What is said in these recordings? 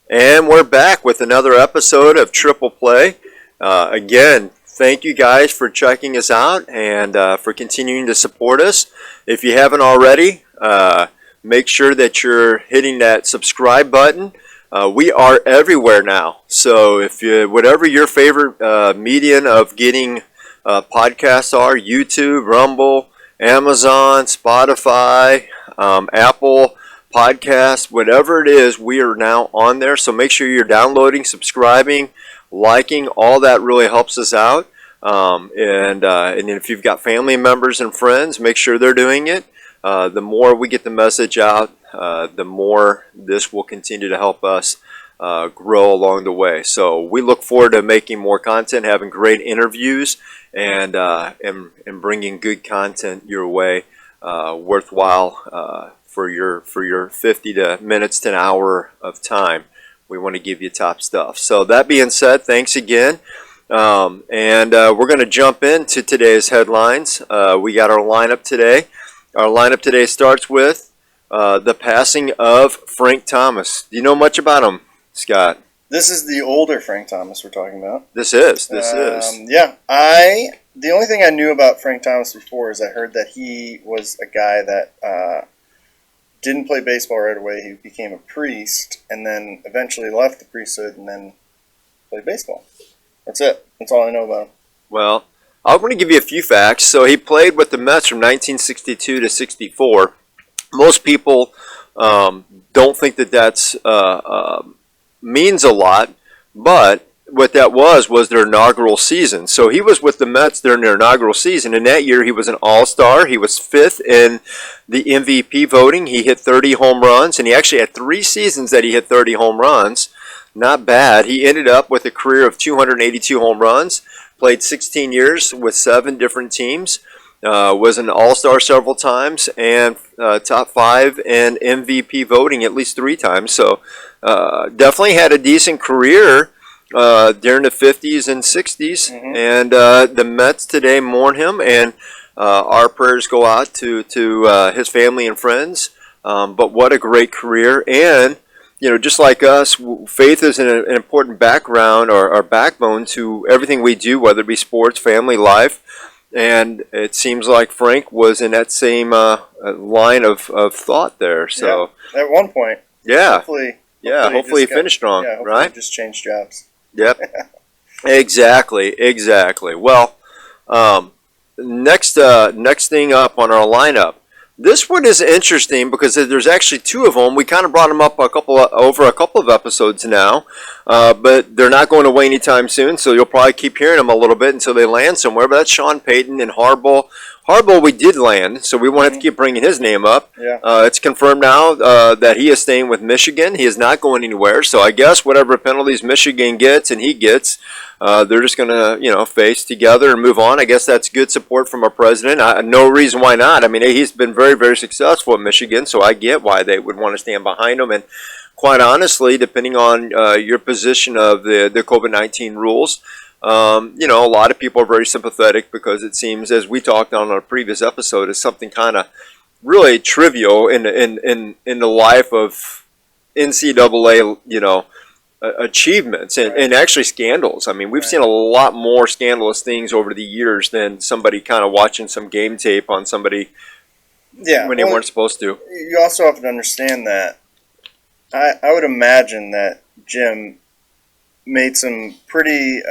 And we're back with another episode of Triple Play. Again, thank you guys for checking us out and for continuing to support us. If you haven't already, make sure that you're hitting that subscribe button. We are everywhere now. So if you, whatever your favorite medium of getting podcasts are, YouTube, Rumble, Amazon, Spotify, Apple Podcasts, whatever it is, we are now on there. So make sure you're downloading, subscribing, liking. All that really helps us out. And if you've got family members and friends, make sure they're doing it. The more we get the message out, the more this will continue to help us grow along the way. So we look forward to making more content, having great interviews, and bringing good content your way, worthwhile for your 50 minutes to an hour of time. We want to give you top stuff. So that being said, thanks again. We're going to jump into today's headlines. We got our lineup today. Our lineup today starts with the passing of Frank Thomas. Do you know much about him, Scott? This is the older Frank Thomas we're talking about. This is. Yeah. The only thing I knew about Frank Thomas before is I heard that he was a guy that didn't play baseball right away. He became a priest and then eventually left the priesthood and then played baseball. That's it. That's all I know about him. Well, I'm going to give you a few facts. So he played with the Mets from 1962 to 64. Most people don't think that that's means a lot, but what that was their inaugural season. So he was with the Mets during their inaugural season, and that year he was an all-star. He was 5th in the MVP voting. He hit 30 home runs, and he actually had 3 seasons that he hit 30 home runs. Not bad. He ended up with a career of 282 home runs, played 16 years with 7 different teams, was an all-star several times, and top 5 in MVP voting at least 3 times. So definitely had a decent career during the 50s and 60s, and the Mets today mourn him, and our prayers go out to his family and friends. But what a great career. And just like us, faith is an important background or backbone to everything we do, whether it be sports, family, life. And it seems like Frank was in that same line of thought there. So yeah, at one point. Yeah. Hopefully he finished strong, right? Just changed jobs. Yep. Exactly. Well, next thing up on our lineup. This one is interesting because there's actually 2 of them. We kind of brought them up over a couple of episodes now, but they're not going away anytime soon. So you'll probably keep hearing them a little bit until they land somewhere. But that's Sean Payton and Harbaugh. Harbaugh we did land, so we won't have to keep bringing his name up. Yeah. It's confirmed now that he is staying with Michigan. He is not going anywhere. So I guess whatever penalties Michigan gets and he gets, they're just going to face together and move on. I guess that's good support from our president. No reason why not. I mean, he's been very, very successful at Michigan, so I get why they would want to stand behind him. And quite honestly, depending on your position of the COVID-19 rules, a lot of people are very sympathetic because it seems, as we talked on our previous episode, is something kind of really trivial in the life of NCAA, achievements and actually scandals. I mean, we've seen a lot more scandalous things over the years than somebody kind of watching some game tape on somebody when they weren't supposed to. You also have to understand that I would imagine that Jim made some pretty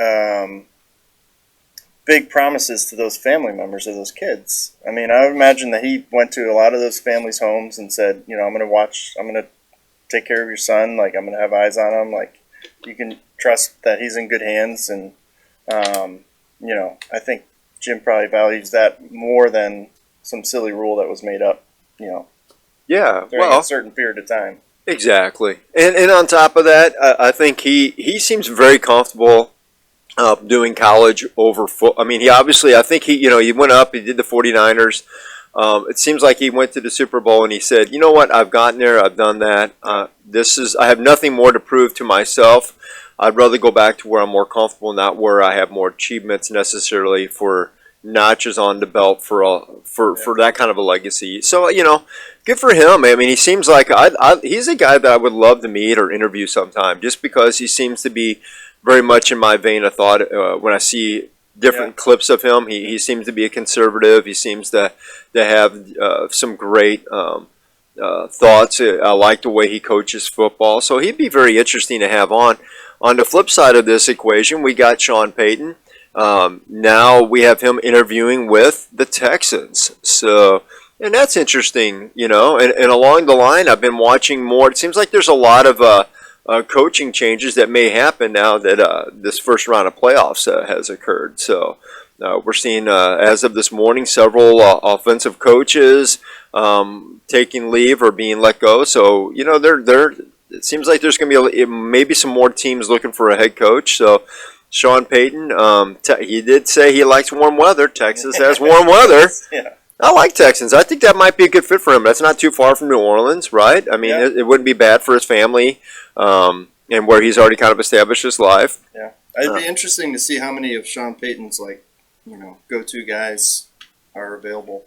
big promises to those family members of those kids. I mean, I would imagine that he went to a lot of those families' homes and said, I'm going to take care of your son. Like, I'm going to have eyes on him. Like, you can trust that he's in good hands. And, I think Jim probably values that more than some silly rule that was made up, during a certain period of time. Exactly. And on top of that, I think he seems very comfortable doing college over foot. I mean, I think he went up, he did the 49ers. It seems like he went to the Super Bowl and he said, you know what, I've gotten there, I've done that. I have nothing more to prove to myself. I'd rather go back to where I'm more comfortable, not where I have more achievements necessarily for notches on the belt for that kind of a legacy. So good for him. I mean, he seems like he's a guy that I would love to meet or interview sometime, just because he seems to be very much in my vein of thought. When I see different clips of him, he seems to be a conservative. He seems to have some great thoughts. I like the way he coaches football, so he'd be very interesting to have on. On the flip side of this equation, we got Sean Payton. Now we have him interviewing with the Texans. So, and that's interesting, and along the line, I've been watching more. It seems like there's a lot of coaching changes that may happen now that this first round of playoffs has occurred. So we're seeing, as of this morning, several offensive coaches taking leave or being let go. So, it seems like there's going to be maybe some more teams looking for a head coach. So Sean Payton, he did say he likes warm weather. Texas has warm weather. Yeah. I like Texans. I think that might be a good fit for him. That's not too far from New Orleans, right? I mean, it wouldn't be bad for his family and where he's already kind of established his life. Yeah. It'd be interesting to see how many of Sean Payton's, go-to guys are available.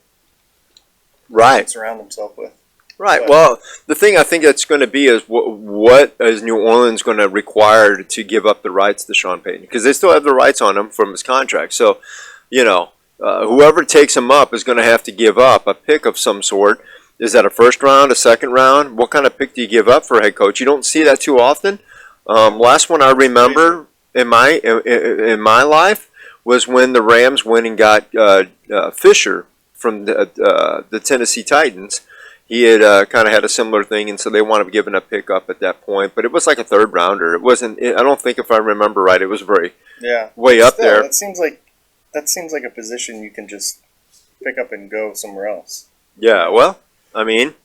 Right. To surround himself with. Right. But, well, the thing I think that's going to be is what is New Orleans going to require to give up the rights to Sean Payton? Because they still have the rights on him from his contract. So, whoever takes him up is going to have to give up a pick of some sort. Is that a first round, a second round? What kind of pick do you give up for a head coach? You don't see that too often. Last one I remember in my life was when the Rams went and got Fisher from the Tennessee Titans. He had kind of had a similar thing, and so they wound up giving a pick up at that point. But it was like a third rounder. It wasn't. I don't think, if I remember right, it was way up there. That seems like a position you can just pick up and go somewhere else. Yeah. Well, I mean,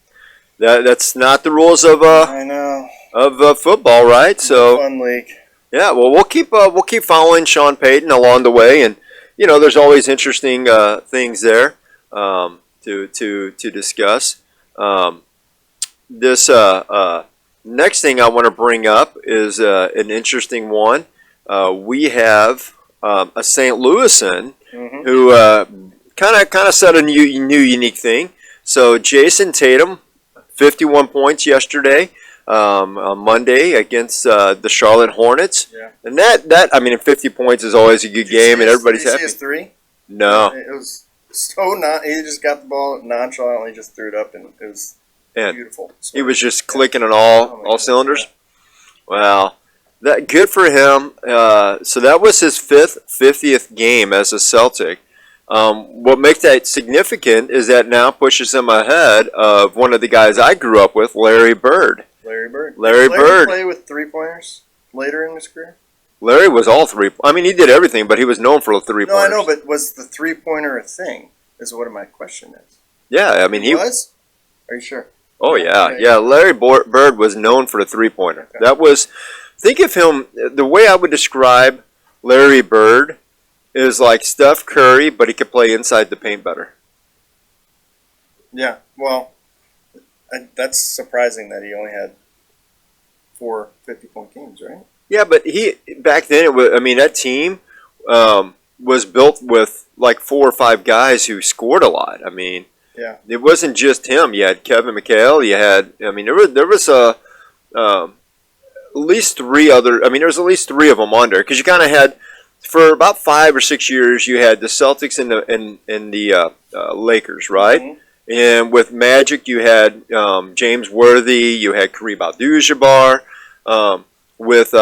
that's not the rules of I know of football, right? So fun league. Yeah. Well, we'll keep following Sean Payton along the way, and there's always interesting things there to discuss. This next thing I want to bring up is an interesting one. We have a St. Louisan who kind of said a new unique thing. So Jason Tatum, 51 points yesterday on Monday against the Charlotte Hornets. Yeah. And that 50 points is always a good game, and everybody's happy. Did you see his three? No. It was so not. He just got the ball nonchalantly, just threw it up, and it was beautiful. He was just clicking on all cylinders. Yeah. Well, that good for him. So that was his 50th game as a Celtic. What makes that significant is that now pushes him ahead of one of the guys I grew up with, Larry Bird. Larry Bird. Larry Did Bird play with 3-pointers later in his career? Larry was all three. I mean, he did everything, but he was known for the 3-pointers. No, I know, but was the 3-pointer a thing? Is what my question is. Yeah, I mean, he was. Are you sure? Oh yeah. Larry Bird was known for the 3-pointer. Okay. That was. Think of him. The way I would describe Larry Bird is like Steph Curry, but he could play inside the paint better. Yeah. Well, that's surprising that he only had 4 50-point games, right? Yeah, but back then it was. I mean, that team was built with like 4 or 5 guys who scored a lot. I mean, yeah, it wasn't just him. You had Kevin McHale. You had. I mean, there was at least 3 other. I mean, there was at least 3 of them on there because you kind of had for about 5 or 6 years you had the Celtics and the Lakers, right? Mm-hmm. And with Magic, you had James Worthy. You had Kareem Abdul-Jabbar. With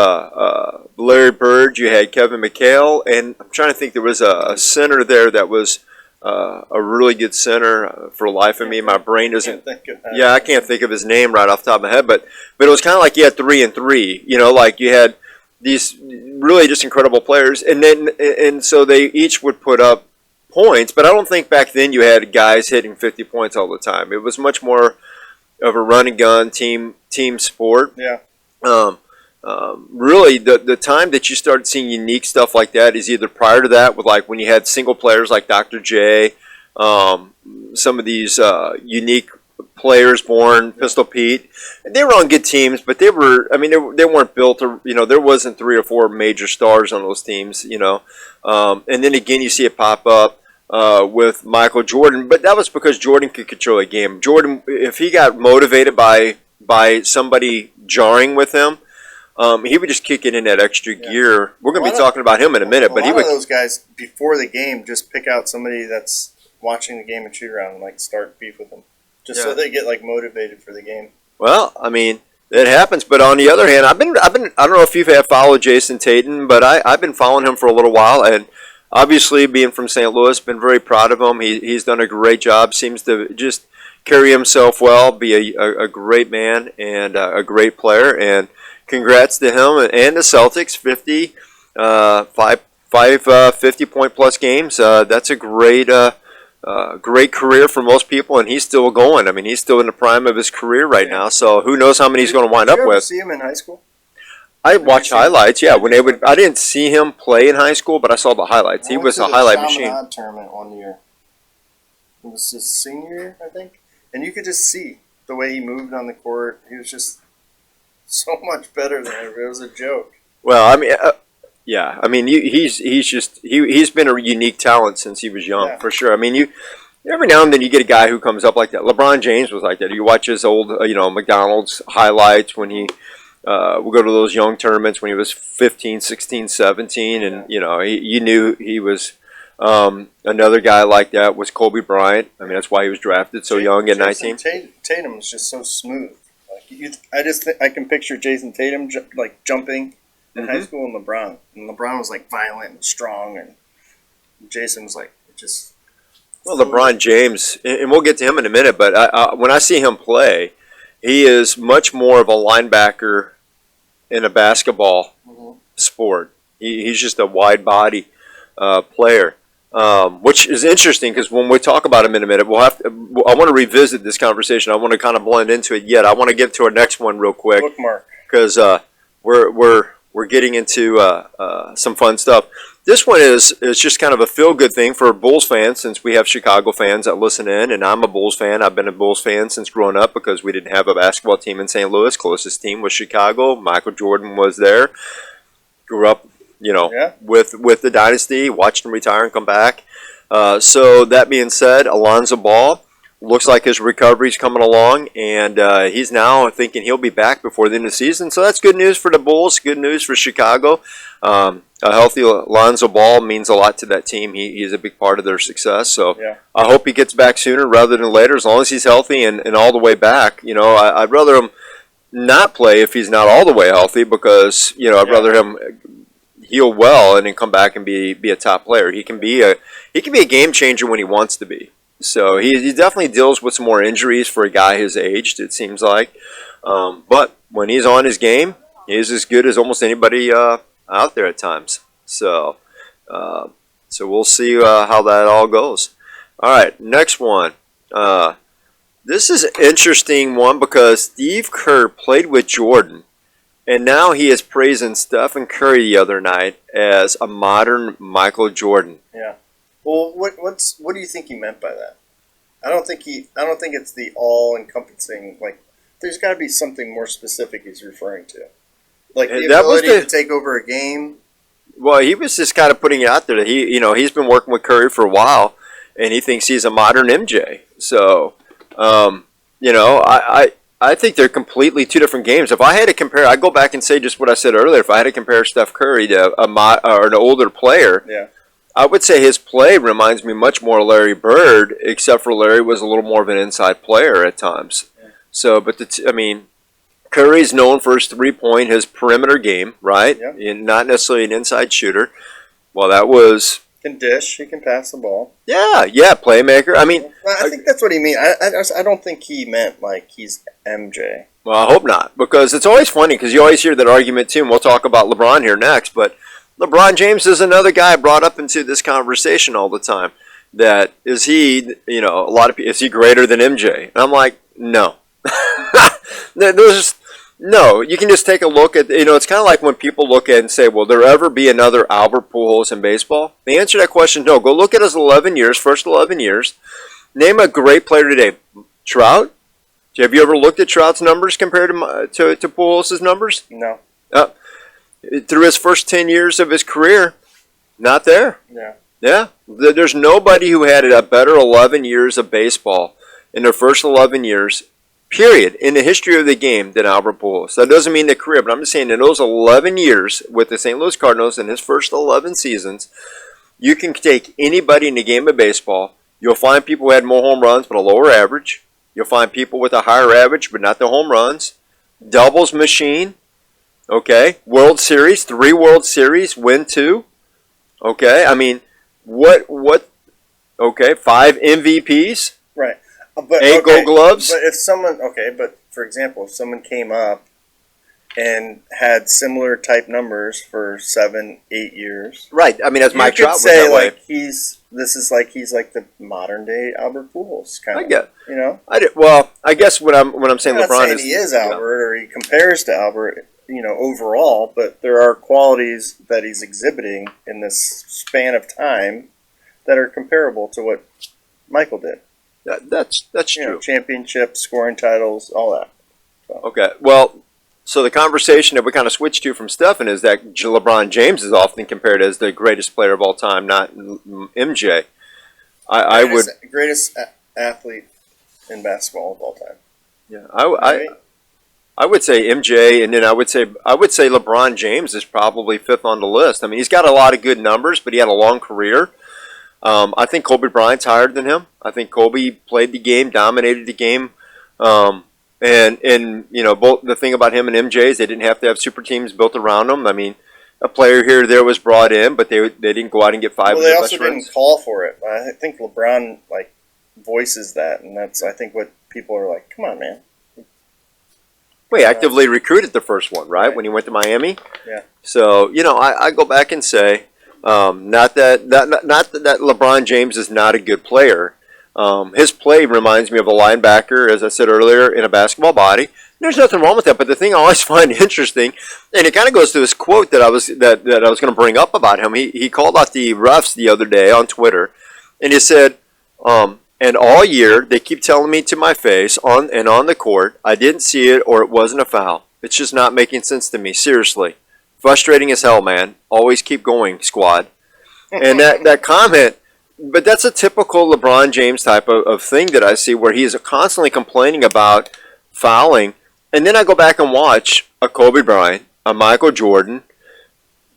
Larry Bird, you had Kevin McHale, and I'm trying to think. There was a center there that was a really good center. For the life of me, my brain doesn't. Yeah, I can't think of his name right off the top of my head. But it was kind of like you had 3 and 3. Like you had these really just incredible players, and so they each would put up points. But I don't think back then you had guys hitting 50 points all the time. It was much more of a run and gun team sport. Yeah. Really, the time that you started seeing unique stuff like that is either prior to that, with like when you had single players like Dr. J, some of these unique players born, Pistol Pete. They were on good teams, but they were. I mean, they weren't built to. There wasn't 3 or 4 major stars on those teams. And then again, you see it pop up. with Michael Jordan, but that was because Jordan could control a game. Jordan, if he got motivated by somebody jarring with him, he would just kick it in that extra gear. We're going to be talking about him in a minute, but a lot of those guys before the game just pick out somebody that's watching the game and shoot around and like start beef with them, just so they get like motivated for the game. Well, I mean, it happens, but on the other hand, I don't know if you have followed Jason Tatum, but I've been following him for a little while, and obviously being from St. Louis, been very proud of him. He's done a great job. Seems to just carry himself well, be a great man and a great player. And congrats to him and the Celtics, 50-point plus games. That's a great career for most people, and he's still going. I mean, he's still in the prime of his career right now. So who knows how many he's going to wind up with? Did you ever see him in high school? I watched highlights. Yeah, when they would. I didn't see him play in high school, but I saw the highlights. He was a highlight machine. I went to the tournament one year. It was his senior year, I think, and you could just see the way he moved on the court. He was just so much better than ever. It was a joke. Well, I mean, yeah. I mean, he's been a unique talent since he was young, for sure. I mean, every now and then you get a guy who comes up like that. LeBron James was like that. You watch his old, McDonald's highlights when he would go to those young tournaments when he was 15, 16, 17, and you knew he was. Another guy like that was Kobe Bryant. I mean, that's why he was drafted so young at 19. Tatum was just so smooth. I can picture Jason Tatum jumping in high school and LeBron. And LeBron was like violent and strong, and Jason was like just. Well, LeBron James, and we'll get to him in a minute, but when I see him play, he is much more of a linebacker in a basketball sport. He's just a wide body player. Which is interesting because when we talk about him in a minute, I want to revisit this conversation. I want to kind of blend into it yet. I want to get to our next one real quick because we're getting into some fun stuff. This one is just kind of a feel-good thing for Bulls fans since we have Chicago fans that listen in, and I'm a Bulls fan. I've been a Bulls fan since growing up because we didn't have a basketball team in St. Louis. Closest team was Chicago. Michael Jordan was there. Grew up with the dynasty, watched him retire and come back. So that being said, Alonzo Ball looks like his recovery's coming along, and he's now thinking he'll be back before the end of the season. So that's good news for the Bulls, good news for Chicago. A healthy Alonzo Ball means a lot to that team. He's a big part of their success. So I hope he gets back sooner rather than later, as long as he's healthy and all the way back. I'd rather him not play if he's not all the way healthy because, I'd rather him heal well and then come back and be a top player. He can be a game changer when he wants to be. So he definitely deals with some more injuries for a guy his age, it seems like. But when he's on his game, he's as good as almost anybody out there at times. So we'll see how that all goes. All right, next one. This is an interesting one because Steve Kerr played with Jordan. And now he is praising Stephen Curry the other night as a modern Michael Jordan. Yeah. Well, what do you think he meant by that? I don't think it's the all-encompassing. Like, there's got to be something more specific he's referring to. Like the ability to take over a game. Well, he was just kind of putting it out there that he's been working with Curry for a while, and he thinks he's a modern MJ. So, I think they're completely two different games. If I had to compare, I'd go back and say just what I said earlier. If I had to compare Steph Curry to an older player, I would say his play reminds me much more of Larry Bird, except for Larry was a little more of an inside player at times. Yeah. So, but Curry's known for his three-point, his perimeter game, right? Yeah. And not necessarily an inside shooter. Well, that was... Can dish. He can pass the ball. Yeah, playmaker. I mean... I think that's what he means. I don't think he meant like he's MJ. Well, I hope not, because it's always funny, because you always hear that argument, too, and we'll talk about LeBron here next, but LeBron James is another guy brought up into this conversation all the time. That, is he, a lot of people, is he greater than MJ? And I'm like, no. No, you can just take a look at, it's kind of like when people look at and say, will there ever be another Albert Pujols in baseball? The answer to that question is no. Go look at his first 11 years. Name a great player today. Trout? Have you ever looked at Trout's numbers compared to Pujols' numbers? No. Through his first 10 years of his career, not there. Yeah. Yeah, there's nobody who had a better 11 years of baseball in their first 11 years, period, in the history of the game than Albert Pujols. That doesn't mean the career, but I'm just saying in those 11 years with the St. Louis Cardinals in his first 11 seasons, you can take anybody in the game of baseball. You'll find people who had more home runs but a lower average. You'll find people with a higher average but not the home runs. Doubles machine. Okay. World Series, 3 World Series, win 2. Okay. I mean, okay, 5 MVPs. Right. But 8 Gold Gloves. But if someone, but for example, if someone came up and had similar type numbers for 7, 8 years. Right. I mean, as Mike Trout was say that way. he's like the modern day Albert Pujols kind of. I get. You know. I guess when I'm saying I'm not LeBron saying he is Albert or he compares to Albert, overall, but there are qualities that he's exhibiting in this span of time that are comparable to what Michael did. That's true. Championships, scoring titles, all that. So. Okay. Well, so the conversation that we kind of switched to from Stefan is that LeBron James is often compared as the greatest player of all time, not MJ. I would greatest athlete in basketball of all time. Yeah, I would say MJ, and then I would say LeBron James is probably 5th on the list. I mean, he's got a lot of good numbers, but he had a long career. I think Kobe Bryant's higher than him. I think Kobe played the game, dominated the game, and both the thing about him and MJ is they didn't have to have super teams built around them. I mean, a player here or there was brought in, but they didn't go out and get 5 of their best friends. Well, they also didn't call for it. I think LeBron voices that, and that's I think what people are like. Come on, man. Well, he actively recruited the first one, right? When he went to Miami. Yeah. So I go back and say, not that LeBron James is not a good player. His play reminds me of a linebacker, as I said earlier, in a basketball body. There's nothing wrong with that, but the thing I always find interesting, and it kind of goes to this quote that I was going to bring up about him. He called out the refs the other day on Twitter, and he said, and all year they keep telling me to my face on the court, I didn't see it or it wasn't a foul. It's just not making sense to me. Seriously, frustrating as hell, man. Always keep going, squad. And that comment. But that's a typical LeBron James type of thing that I see where he is constantly complaining about fouling. And then I go back and watch a Kobe Bryant, a Michael Jordan.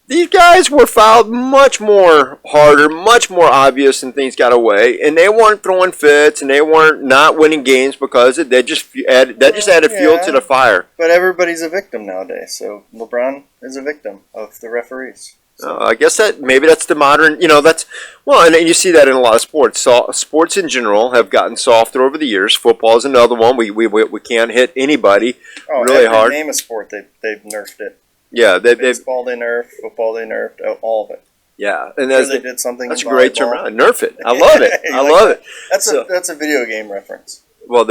These guys were fouled much more harder, much more obvious, and things got away. And they weren't throwing fits, and they weren't not winning games because that just added fuel to the fire. But everybody's a victim nowadays, so LeBron is a victim of the referees. I guess maybe that's the modern, and you see that in a lot of sports. So, sports in general have gotten softer over the years. Football is another one. We can't hit anybody really hard. Name a sport, they've nerfed it. Yeah, baseball they nerfed, football they nerfed, all of it. Yeah, and they did something. That's a great term. Nerf it. I love it. I love it. That's a video game reference. Well,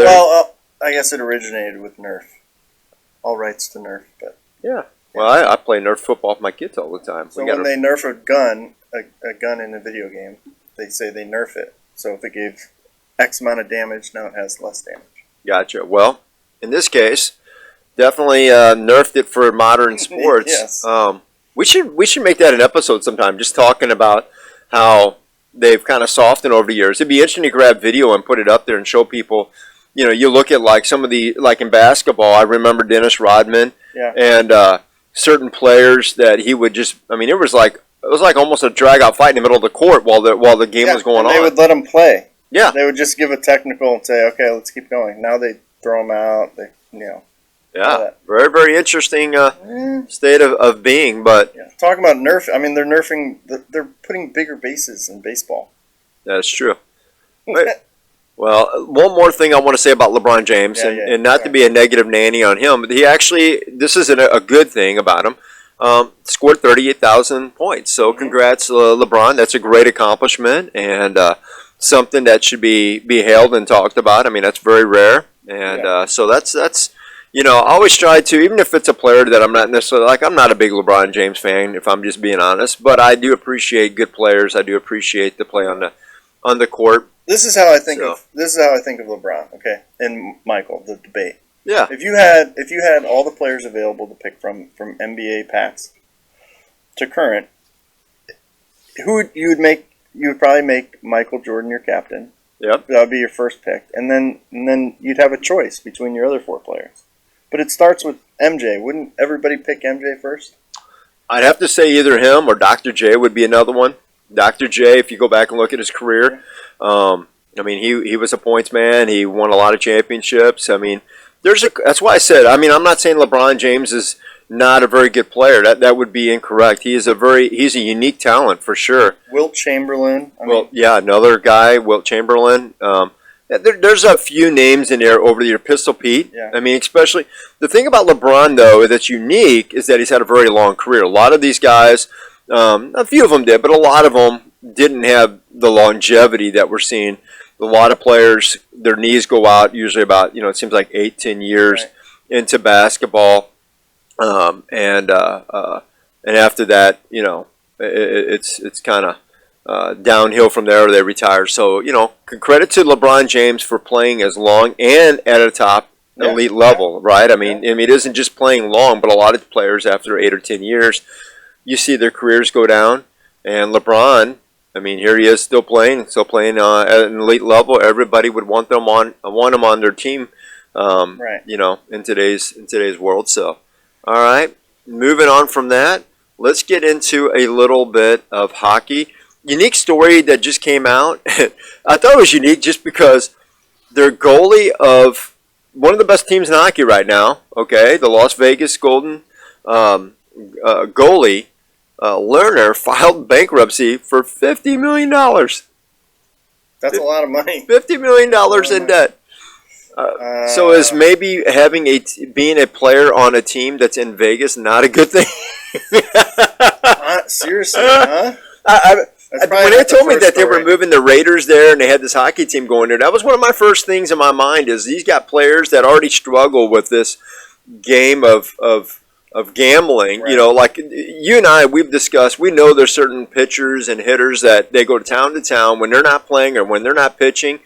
I guess it originated with Nerf. All rights to Nerf, but yeah. Well, I play Nerf football with my kids all the time. So when they nerf a gun in a video game, they say they nerf it. So if it gave X amount of damage, now it has less damage. Gotcha. Well, in this case, definitely nerfed it for modern sports. Yes. We should make that an episode sometime, just talking about how they've kind of softened over the years. It'd be interesting to grab video and put it up there and show people. You look at some of the in basketball. I remember Dennis Rodman. Yeah. And certain players that he would just. I mean, it was like almost a drag out fight in the middle of the court while the game was going on. They would let him play. Yeah. They would just give a technical and say, "Okay, let's keep going." Now they throw him out. Yeah, very, very interesting state of being. But talking about nerf, I mean, they're nerfing. They're putting bigger bases in baseball. That's true. Right. Well, one more thing I want to say about LeBron James, and not to be a negative nanny on him, but he actually, this is a good thing about him, scored 38,000 points. So congrats, LeBron. That's a great accomplishment and something that should be hailed and talked about. I mean, that's very rare. And so that's I always try to, even if it's a player that I'm not necessarily, I'm not a big LeBron James fan, if I'm just being honest, but I do appreciate good players. I do appreciate the play on the court. This is how I think of LeBron, okay, and Michael, the debate. Yeah. If you had all the players available to pick from NBA past to current, who you would make you would probably make Michael Jordan your captain. Yep. That would be your first pick, and then you'd have a choice between your other 4 players. But it starts with MJ. Wouldn't everybody pick MJ first? I'd have to say either him or Dr. J would be another one. Dr. J, if you go back and look at his career, I mean, he was a points man. He won a lot of championships. I mean, that's why I said, I mean, I'm not saying LeBron James is not a very good player. That would be incorrect. He's a unique talent for sure. Wilt Chamberlain. Yeah, another guy, Wilt Chamberlain. There's a few names in there over the year. Pistol Pete. Yeah. I mean, especially the thing about LeBron though that's unique is that he's had a very long career. A lot of these guys, a few of them did, but a lot of them didn't have the longevity that we're seeing. A lot of players, their knees go out usually about, it seems like 8-10 years into basketball, and after that, it's kind of downhill from there, or they retire. So, credit to LeBron James for playing as long and at a top elite level, right? I mean, it isn't just playing long, but a lot of players after 8 or 10 years, you see their careers go down. And LeBron, I mean, here he is still playing at an elite level. Everybody would want him on their team, in today's world. So, all right, moving on from that, let's get into a little bit of hockey. Unique story that just came out. I thought it was unique just because their goalie of one of the best teams in hockey right now, okay, the Las Vegas Golden goalie, Lerner, filed bankruptcy for $50 million. That's a lot of money. $50 million in debt. So is maybe being a player on a team that's in Vegas not a good thing? Seriously, huh? When they told me that they were moving the Raiders there and they had this hockey team going there, that was one of my first things in my mind is these got players that already struggle with this game of gambling. Right. Like you and I, we've discussed, we know there's certain pitchers and hitters that they go to town when they're not playing or when they're not pitching.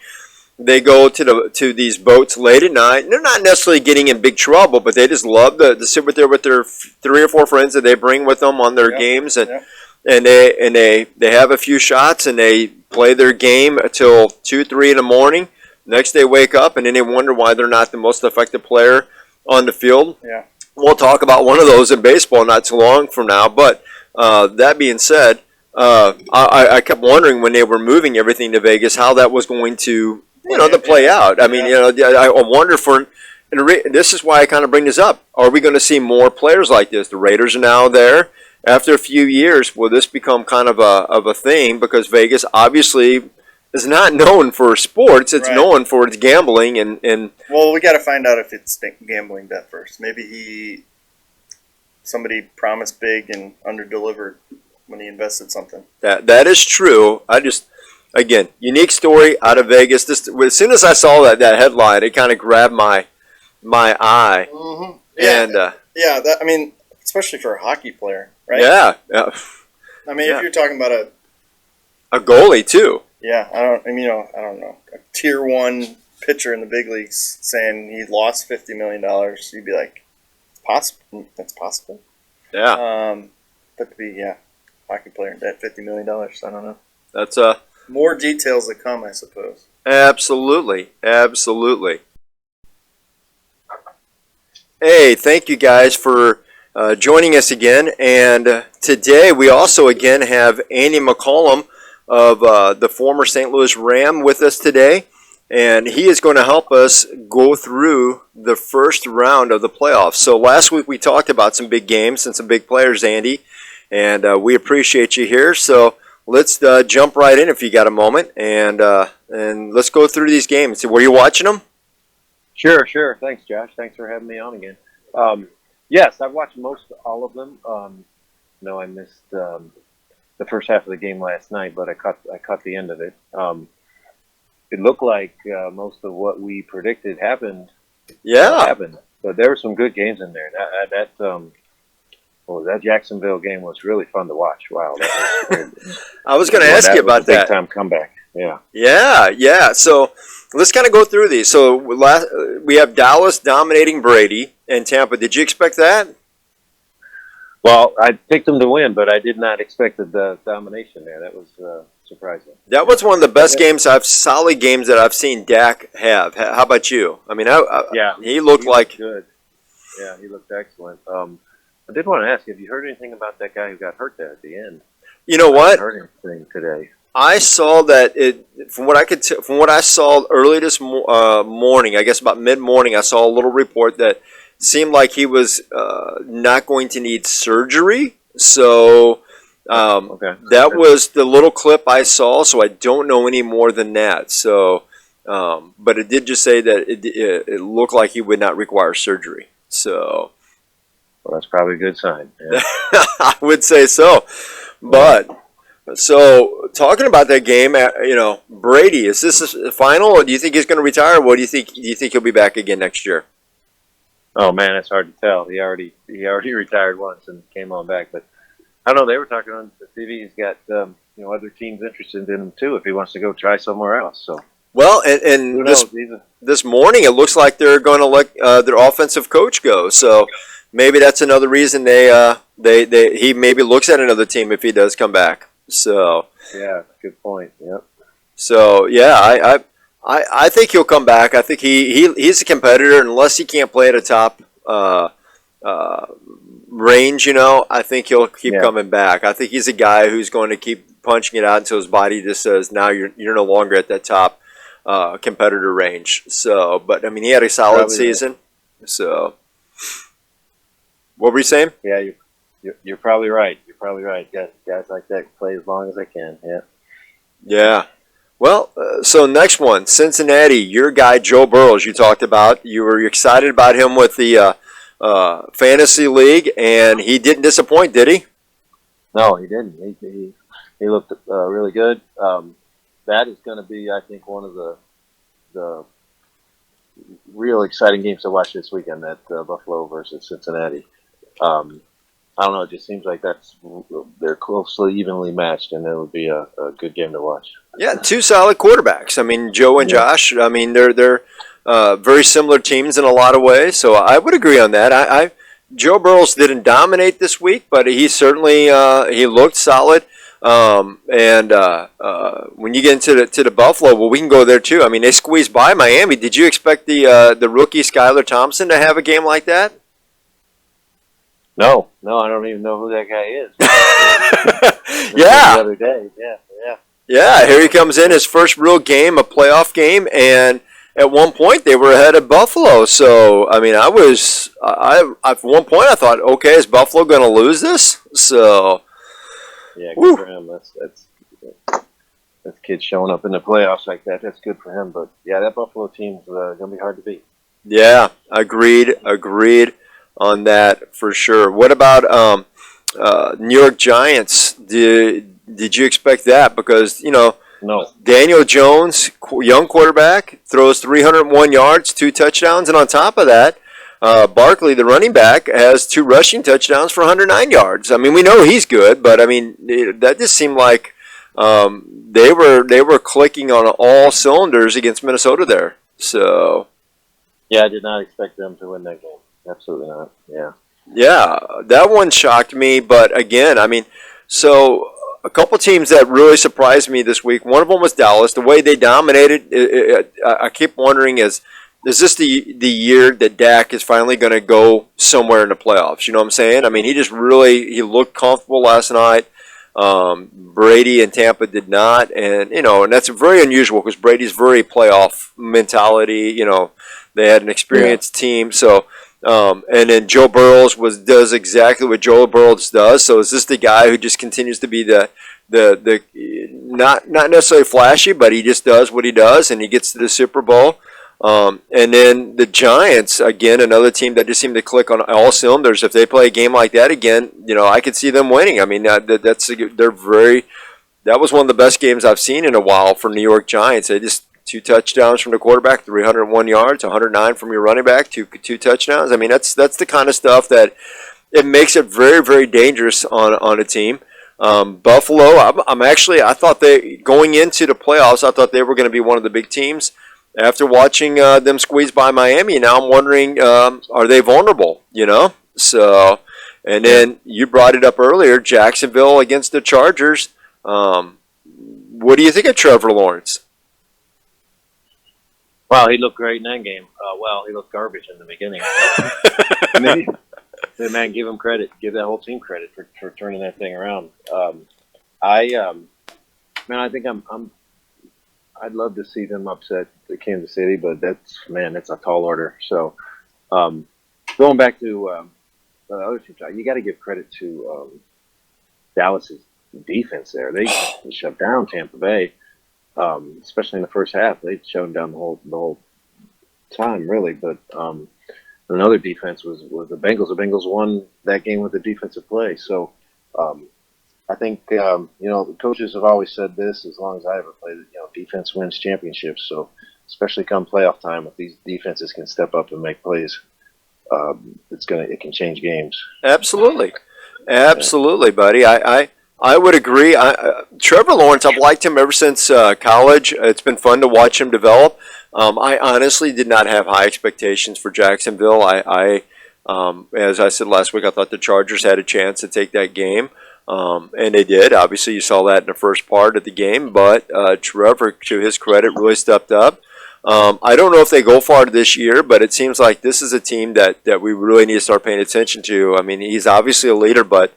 They go to these boats late at night, and they're not necessarily getting in big trouble, but they just love to sit with their 3 or 4 friends that they bring with them on their games, and they have a few shots and they play their game until 2-3 in the morning. Next they wake up and then they wonder why they're not the most effective player on the field. Yeah. We'll talk about one of those in baseball not too long from now. But that being said, I kept wondering when they were moving everything to Vegas how that was going to to play out. I mean, I wonder and this is why I kind of bring this up. Are we going to see more players like this? The Raiders are now there. After a few years, will this become kind of a thing? Because Vegas obviously is not known for sports; it's known for its gambling and. Well, we got to find out if it's gambling debt first. Maybe somebody promised big and underdelivered when he invested something. That is true. Again, unique story out of Vegas. As soon as I saw that headline, it kind of grabbed my eye. Mm-hmm. Yeah, and I mean, especially for a hockey player. Right? Yeah. I mean, if you're talking about a goalie too. Yeah, I don't know. A tier 1 pitcher in the big leagues saying he lost $50 million, you'd be like, that's possible. Yeah. But to be hockey player in debt, $50 million, I don't know. That's more details to come, I suppose. Absolutely. Hey, thank you guys for joining us again, and today we also again have Andy McCollum of the former St. Louis Ram with us today, and he is going to help us go through the first round of the playoffs. So last week we talked about some big games and some big players, Andy, and we appreciate you here. So let's jump right in if you got a moment, and let's go through these games. Were you watching them? Sure. Thanks, Josh. Thanks for having me on again. Yes, I've watched all of them. I missed the first half of the game last night, but I caught the end of it. It looked like most of what we predicted happened. Yeah, happened. But there were some good games in there. That Jacksonville game was really fun to watch. Wow, that was I was going to ask you about that. Big time comeback. Yeah. Yeah. So let's kind of go through these. So we have Dallas dominating Brady and Tampa. Did you expect that? Well, I picked them to win, but I did not expect the domination there. That was surprising. That was one of the best solid games that I've seen Dak have. How about you? I mean, he looked good. Yeah, he looked excellent. I did want to ask, have you heard anything about that guy who got hurt there at the end? You know what? I haven't heard anything today. I saw that from what I saw early this morning, I guess about mid-morning, I saw a little report that seemed like he was not going to need surgery. So that was the little clip I saw. So I don't know any more than that. So, but it did just say that it looked like he would not require surgery. So, well, that's probably a good sign. Yeah. I would say so, but. So, talking about that game, Brady, is this the final, or do you think he's going to retire? What do you think? Do you think he'll be back again next year? Oh man, it's hard to tell. He already retired once and came on back, but I don't know. They were talking on the TV. He's got other teams interested in him too if he wants to go try somewhere else. So well, and this morning it looks like they're going to let their offensive coach go. So maybe that's another reason he maybe looks at another team if he does come back. So yeah, good point. Yep. So yeah, I think he'll come back. I think he's a competitor unless he can't play at a top range. I think he'll keep coming back. I think he's a guy who's going to keep punching it out until his body just says, "Now you're no longer at that top competitor range." So, but I mean, he had a solid season. Right. So, what were you saying? Yeah, you're probably right. You're probably right. Guys like that play as long as they can. Yeah. Yeah. Well, so next one, Cincinnati. Your guy Joe Burrows. You talked about. You were excited about him with the fantasy league, and he didn't disappoint, did he? No, he didn't. He looked really good. That is going to be, I think, one of the real exciting games to watch this weekend. That Buffalo versus Cincinnati. I don't know. It just seems like they're closely evenly matched, and it would be a good game to watch. Yeah, two solid quarterbacks. I mean, Joe and Josh. I mean, they're very similar teams in a lot of ways. So I would agree on that. Joe Burrows didn't dominate this week, but he certainly he looked solid. And when you get into the Buffalo, well, we can go there too. I mean, they squeezed by Miami. Did you expect the rookie Skylar Thompson to have a game like that? No, I don't even know who that guy is. Yeah. The other day, yeah. Here he comes in, his first real game, a playoff game, and at one point they were ahead of Buffalo. So I mean, I at one point I thought, okay, is Buffalo going to lose this? So yeah, good for him. That's kids showing up in the playoffs like that. That's good for him. But yeah, that Buffalo team's going to be hard to beat. Yeah, agreed on that for sure. What about New York Giants? Did you expect that? Because no. Daniel Jones, young quarterback, throws 301 yards, 2 touchdowns, and on top of that, Barkley, the running back, has 2 rushing touchdowns for 109 yards. I mean, we know he's good, but I mean that just seemed like they were clicking on all cylinders against Minnesota there. So yeah, I did not expect them to win that game. Absolutely not. Yeah. Yeah, that one shocked me, but again, I mean, so a couple teams that really surprised me this week. One of them was Dallas. The way they dominated, I keep wondering is this the year that Dak is finally going to go somewhere in the playoffs? You know what I'm saying? I mean, he looked comfortable last night. Brady and Tampa did not, and and that's very unusual because Brady's very playoff mentality. They had an experienced team, so. And then Joe Burrows does exactly what Joe Burrows does. So is this the guy who just continues to be the not necessarily flashy, but he just does what he does, and he gets to the Super Bowl. And then the Giants, again, another team that just seemed to click on all cylinders. If they play a game like that again, I could see them winning. I mean, that was one of the best games I've seen in a while for New York Giants. They just 2 touchdowns from the quarterback, 301 yards, 109 from your running back, two touchdowns. I mean, that's the kind of stuff that it makes it very, very dangerous on a team. Buffalo, I thought going into the playoffs, I thought they were going to be one of the big teams. After watching them squeeze by Miami, now I'm wondering, are they vulnerable? So, and then you brought it up earlier, Jacksonville against the Chargers. what do you think of Trevor Lawrence? Well, he looked great in that game. Well, he looked garbage in the beginning. Man, give him credit. Give that whole team credit for turning that thing around. I think I'd love to see them upset the Kansas City, but that's a tall order. So, going back to the other teams, you got to give credit to Dallas's defense there. They shut down Tampa Bay, especially in the first half. They shut them down the whole time, really. But another defense was the Bengals. The Bengals won that game with the defensive play. So I think the coaches have always said this. As long as I ever played, defense wins championships. So especially come playoff time, if these defenses can step up and make plays, it can change games. Absolutely, buddy. I would agree. Trevor Lawrence, I've liked him ever since college. It's been fun to watch him develop. I honestly did not have high expectations for Jacksonville. As I said last week, I thought the Chargers had a chance to take that game, and they did. Obviously, you saw that in the first part of the game, but Trevor, to his credit, really stepped up. I don't know if they go far this year, but it seems like this is a team that we really need to start paying attention to. I mean, he's obviously a leader, but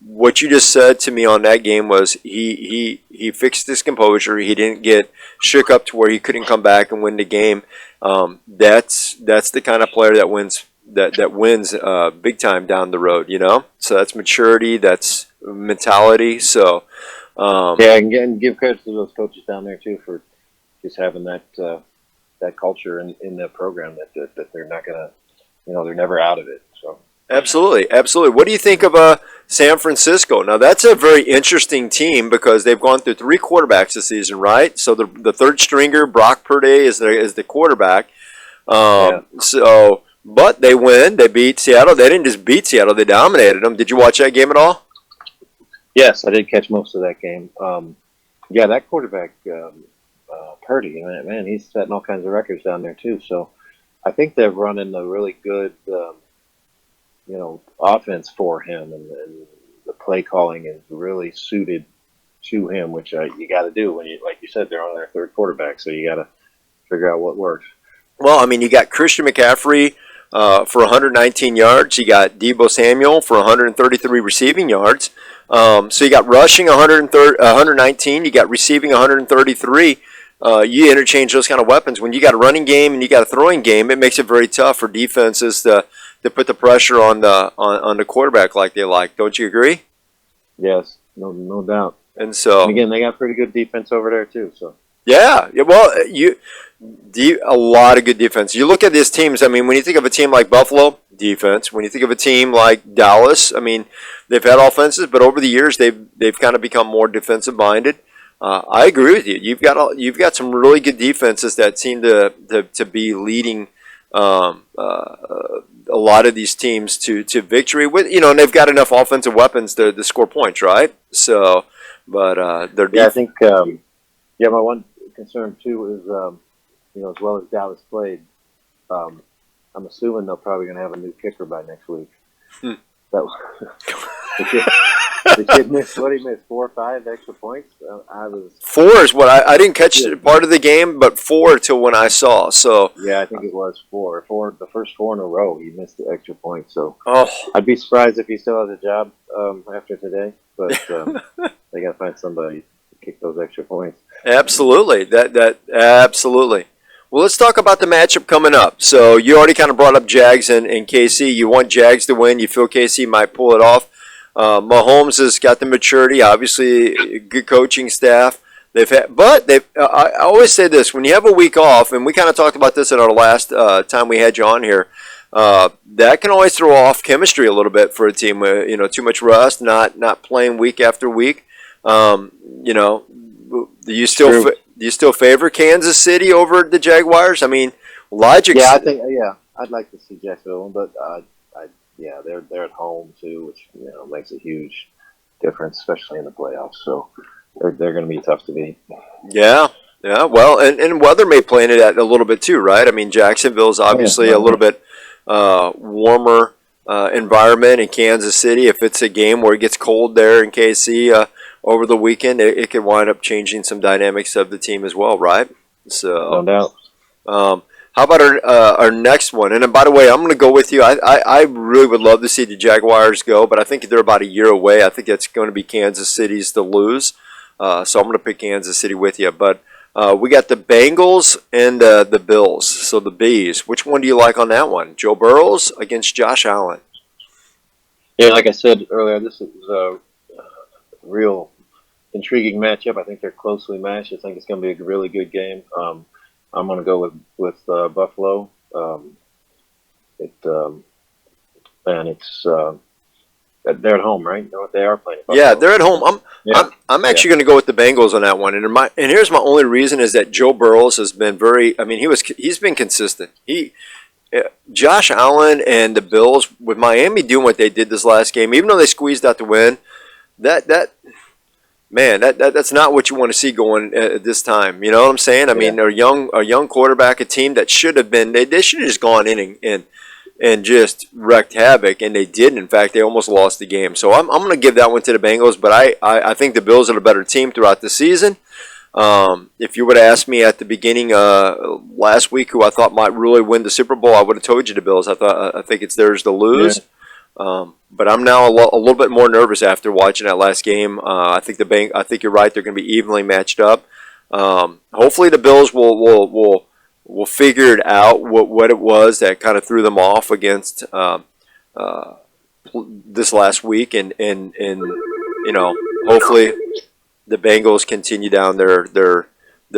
what you just said to me on that game was he fixed his composure. He didn't get shook up to where he couldn't come back and win the game. That's the kind of player that wins big time down the road. So that's maturity, that's mentality. So and give credit to those coaches down there too for just having that culture in the program that they're not gonna, they're never out of it. So absolutely. What do you think of San Francisco? Now that's a very interesting team because they've gone through 3 quarterbacks this season, right? So the third stringer, Brock Purdy, is the quarterback. So, but they win. They beat Seattle. They didn't just beat Seattle; they dominated them. Did you watch that game at all? Yes, I did catch most of that game. That quarterback, Purdy, man, he's setting all kinds of records down there too. So, I think they're running a really good. Offense for him, and the play calling is really suited to him, which you got to do when like you said, they're on their third quarterback, so you got to figure out what works. Well, I mean, you got Christian McCaffrey for 119 yards. You got Deebo Samuel for 133 receiving yards. So you got rushing 119. You got receiving 133. You interchange those kind of weapons. When you got a running game and you got a throwing game, it makes it very tough for defenses to put the pressure on the quarterback like they like. Don't you agree? Yes, no doubt. And so again, they got pretty good defense over there too. So yeah. Well, a lot of good defense. You look at these teams. I mean, when you think of a team like Buffalo, defense. When you think of a team like Dallas, I mean, they've had offenses, but over the years they've kind of become more defensive minded. I agree with you. You've got some really good defenses that seem to be leading a lot of these teams to victory with, and they've got enough offensive weapons to score points, right? So, but I think my one concern too is as well as Dallas played, I'm assuming they're probably going to have a new kicker by next week. That was the kid missed, what he missed, 4 or 5 extra points. I was 4 is what I didn't catch part of the game, but 4 till when I saw. So yeah, I think it was 4. The first 4 in a row, he missed the extra point. So I'd be surprised if he still has a job after today. But they got to find somebody to kick those extra points. Absolutely, that absolutely. Well, let's talk about the matchup coming up. So you already kind of brought up Jags and KC. You want Jags to win. You feel KC might pull it off. Mahomes has got the maturity, obviously, good coaching staff. I always say this: when you have a week off, and we kind of talked about this in our last time we had you on here, that can always throw off chemistry a little bit for a team. Too much rust, not playing week after week. Do you still favor Kansas City over the Jaguars? I mean, logic. Yeah, I'd like to see Jacksonville, but they're at home too, which makes a huge difference, especially in the playoffs. So they're going to be tough to beat. Yeah. Well, and weather may play into that a little bit too, right? I mean, Jacksonville's obviously a little bit warmer environment in Kansas City. If it's a game where it gets cold there in KC, over the weekend, it could wind up changing some dynamics of the team as well, right? No So, doubt. how about our next one? And then, by the way, I'm going to go with you. I really would love to see the Jaguars go, but I think they're about a year away. I think that's going to be Kansas City's to lose. So I'm going to pick Kansas City with you. But we got the Bengals and the Bills. So the Bees. Which one do you like on that one? Joe Burrows against Josh Allen. Yeah, like I said earlier, this is a real intriguing matchup. I think they're closely matched. I think it's going to be a really good game. I'm going to go with Buffalo. And it's they're at home, right? They are playing. Buffalo. Yeah, they're at home. I'm actually Yeah. going to go with the Bengals on that one. And here's my only reason is that Joe Burrows has been very. I mean, he's been consistent. Josh Allen and the Bills with Miami doing what they did this last game, even though they squeezed out the win. That's not what you want to see going at this time. You know what I'm saying? I mean, a young quarterback, a team that should have been. They should have just gone in and just wreaked havoc, and they did. In fact, they almost lost the game. So I'm going to give that one to the Bengals, but I think the Bills are the better team throughout the season. If you would have asked me at the beginning last week who I thought might really win the Super Bowl, I would have told you the Bills. I think it's theirs to lose. Yeah. But I'm now a little bit more nervous after watching that last game. I think you're right. They're going to be evenly matched up. Hopefully the Bills will figure it out what it was that kind of threw them off against this last week, and hopefully the Bengals continue down their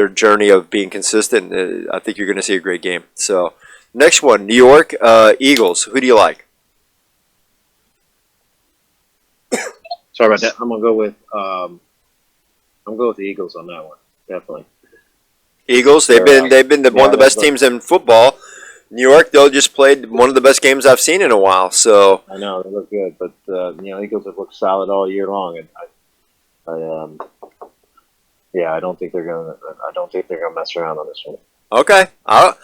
journey of being consistent. I think you're going to see a great game. So next one, New York Eagles. Who do you like? Sorry about that. I'm gonna go with the Eagles on that one. Definitely. Eagles. They've been one of the best teams in football. New York, they'll just played one of the best games I've seen in a while. So I know they look good, but Eagles have looked solid all year long, and I don't think they're gonna mess around on this one. Okay, I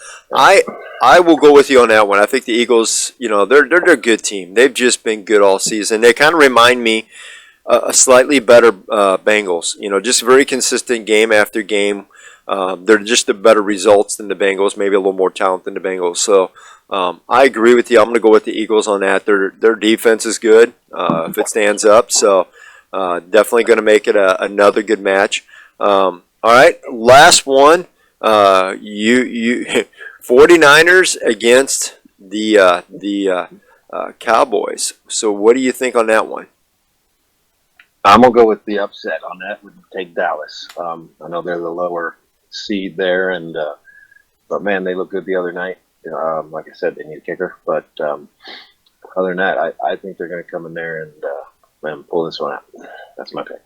will go with you on that one. I think the Eagles, they're a good team. They've just been good all season. They kind of remind me a slightly better Bengals. Just very consistent game after game. They're just the better results than the Bengals. Maybe a little more talent than the Bengals. So I agree with you. I'm going to go with the Eagles on that. Their defense is good if it stands up. So definitely going to make it another good match. All right, last one. 49ers against the Cowboys. So what do you think on that one? I'm gonna go with the upset on that. Would take Dallas. I know they're the lower seed there, and but man, they look good the other night. Like I said, they need a kicker, but other than that, I think they're going to come in there and pull this one out. That's my pick.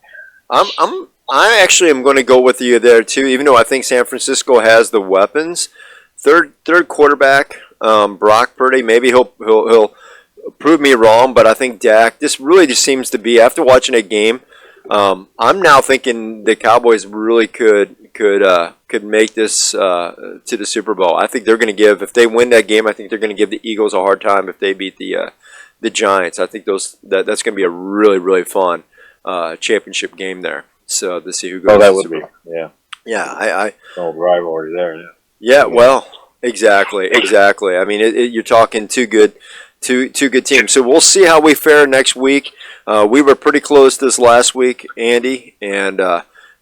I actually am going to go with you there too, even though I think San Francisco has the weapons. Third quarterback, Brock Purdy. Maybe he'll prove me wrong, but I think Dak. This really just seems to be after watching a game. I'm now thinking the Cowboys really could make this to the Super Bowl. I think they're going to give, if they win that game, I think they're going to give the Eagles a hard time if they beat the Giants. I think that's going to be a really, really fun championship game there. So to see who goes. Oh, that would be, yeah. Yeah, I old rivalry there. Yeah. Yeah, well, exactly. I mean, you're talking two good teams. So we'll see how we fare next week. We were pretty close this last week, Andy, and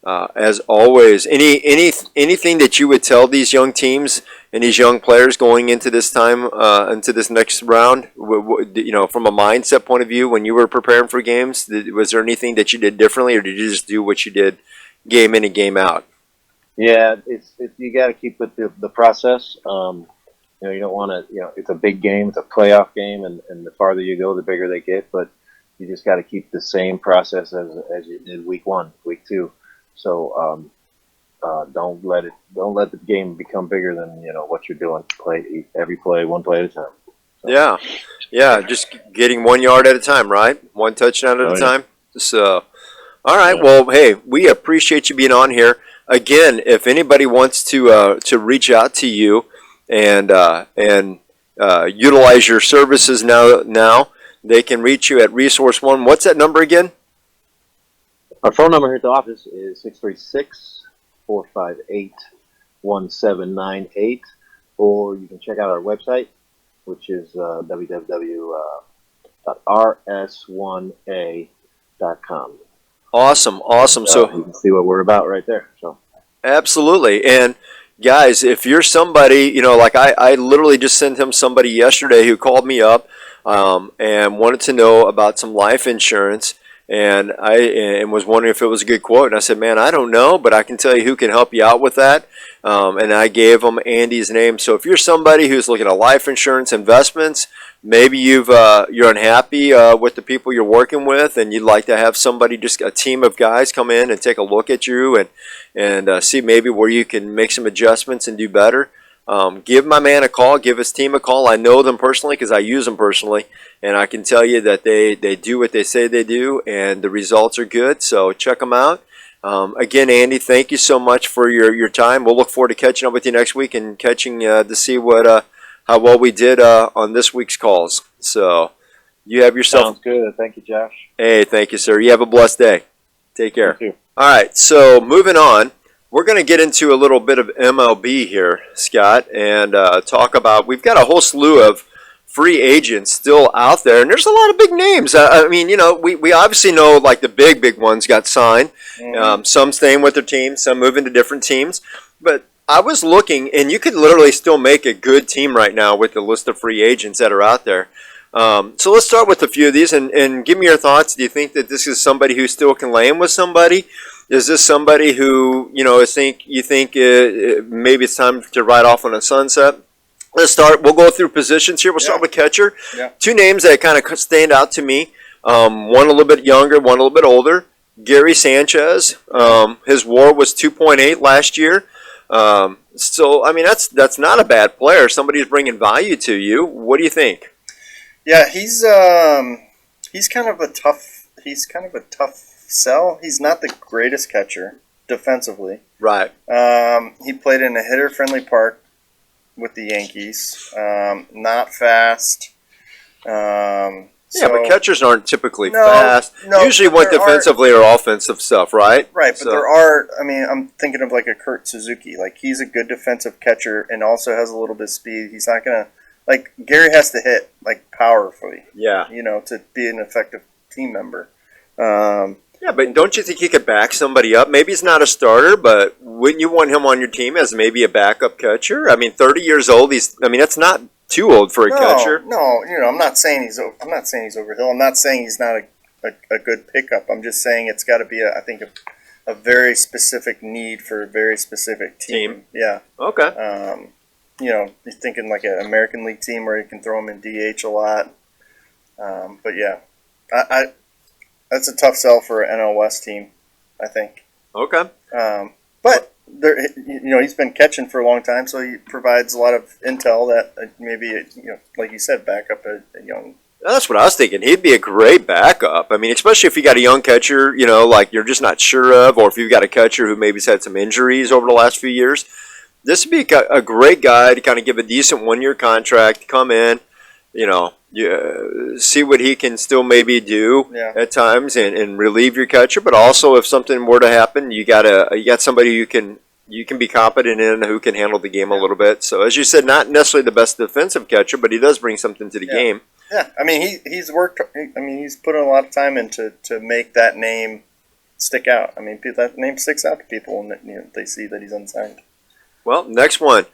as always, anything that you would tell these young teams and these young players going into this time, into this next round, from a mindset point of view, when you were preparing for games, was there anything that you did differently, or did you just do what you did game in and game out? Yeah, you got to keep with the process. You don't want to. It's a big game. It's a playoff game, and the farther you go, the bigger they get. But you just got to keep the same process as you did week 1, week 2. So don't let the game become bigger than what you're doing. Play every play, one play at a time. So. Yeah, just getting 1 yard at a time, right? One touchdown at a time. So, all right. Yeah. Well, hey, we appreciate you being on here. Again, if anybody wants to reach out to you and utilize your services now, they can reach you at Resource One. What's that number again? Our phone number here at the office is 636-458-1798, or you can check out our website, which is www.rs1a.com. Awesome. So you can see what we're about right there. So absolutely. And guys, if you're somebody, like I literally just sent him somebody yesterday who called me up and wanted to know about some life insurance. And I was wondering if it was a good quote. And I said, man, I don't know, but I can tell you who can help you out with that. And I gave him Andy's name. So if you're somebody who's looking at life insurance investments, maybe you're unhappy with the people you're working with, and you'd like to have somebody, just a team of guys, come in and take a look at you and see maybe where you can make some adjustments and do better. Give my man a call. Give his team a call. I know them personally because I use them personally, and I can tell you that they do what they say they do, and the results are good. So check them out. Again, Andy, thank you so much for your time. We'll look forward to catching up with you next week and catching to see what how well we did on this week's calls. So you have yourself. sounds good. Thank you, Josh. Hey, thank you, sir. You have a blessed day. Take care. You too. All right, so moving on. We're going to get into a little bit of MLB here, Scott, and talk about, we've got a whole slew of free agents still out there, and there's a lot of big names. I mean, we obviously know like the big ones got signed. Some staying with their teams, some moving to different teams. But I was looking, and you could literally still make a good team right now with the list of free agents that are out there. So let's start with a few of these and give me your thoughts. Do you think that this is somebody who still can lay in with somebody? Is this somebody who, you think maybe it's time to ride off on a sunset? Let's start. We'll go through positions here. We'll start with catcher. Yeah. Two names that kind of stand out to me. One a little bit younger, one a little bit older. Gary Sanchez. His WAR was 2.8 last year. So I mean that's not a bad player. Somebody's bringing value to you. What do you think? Yeah, he's kind of a tough sell. He's not the greatest catcher defensively. Right. He played in a hitter-friendly park with the Yankees. Not fast. Yeah, but catchers aren't typically No, fast. no, Usually but went there defensively or offensive stuff, right? Right, but So- there are. I mean, I'm thinking of like a Kurt Suzuki. Like he's a good defensive catcher and also has a little bit of speed. He's not gonna like Gary has to hit like powerfully, Yeah. to be an effective team member. Yeah, but don't you think he could back somebody up? Maybe he's not a starter, but wouldn't you want him on your team as maybe a backup catcher? I mean, 30 years old. That's not too old for a catcher. No, I'm not saying he's overhill. I'm not saying he's not a good pickup. I'm just saying it's got to be a very specific need for a very specific team. Yeah. Okay. You're thinking like an American League team where you can throw him in DH a lot. But yeah, I that's a tough sell for an NL West team, I think. Okay. But there, he's been catching for a long time, so he provides a lot of intel that maybe like you said, back up a young. That's what I was thinking. He'd be a great backup. I mean, especially if you got a young catcher, like you're just not sure of, or if you've got a catcher who maybe's had some injuries over the last few years. This would be a great guy to kind of give a decent 1-year contract, come in, see what he can still maybe do at times and relieve your catcher. But also, if something were to happen, you got somebody you can be competent in, who can handle the game a little bit. So as you said, not necessarily the best defensive catcher, but he does bring something to the game. Yeah, I mean he's worked. I mean he's put in a lot of time into to make that name stick out. I mean that name sticks out to people when they see that he's unsigned. Well, next one,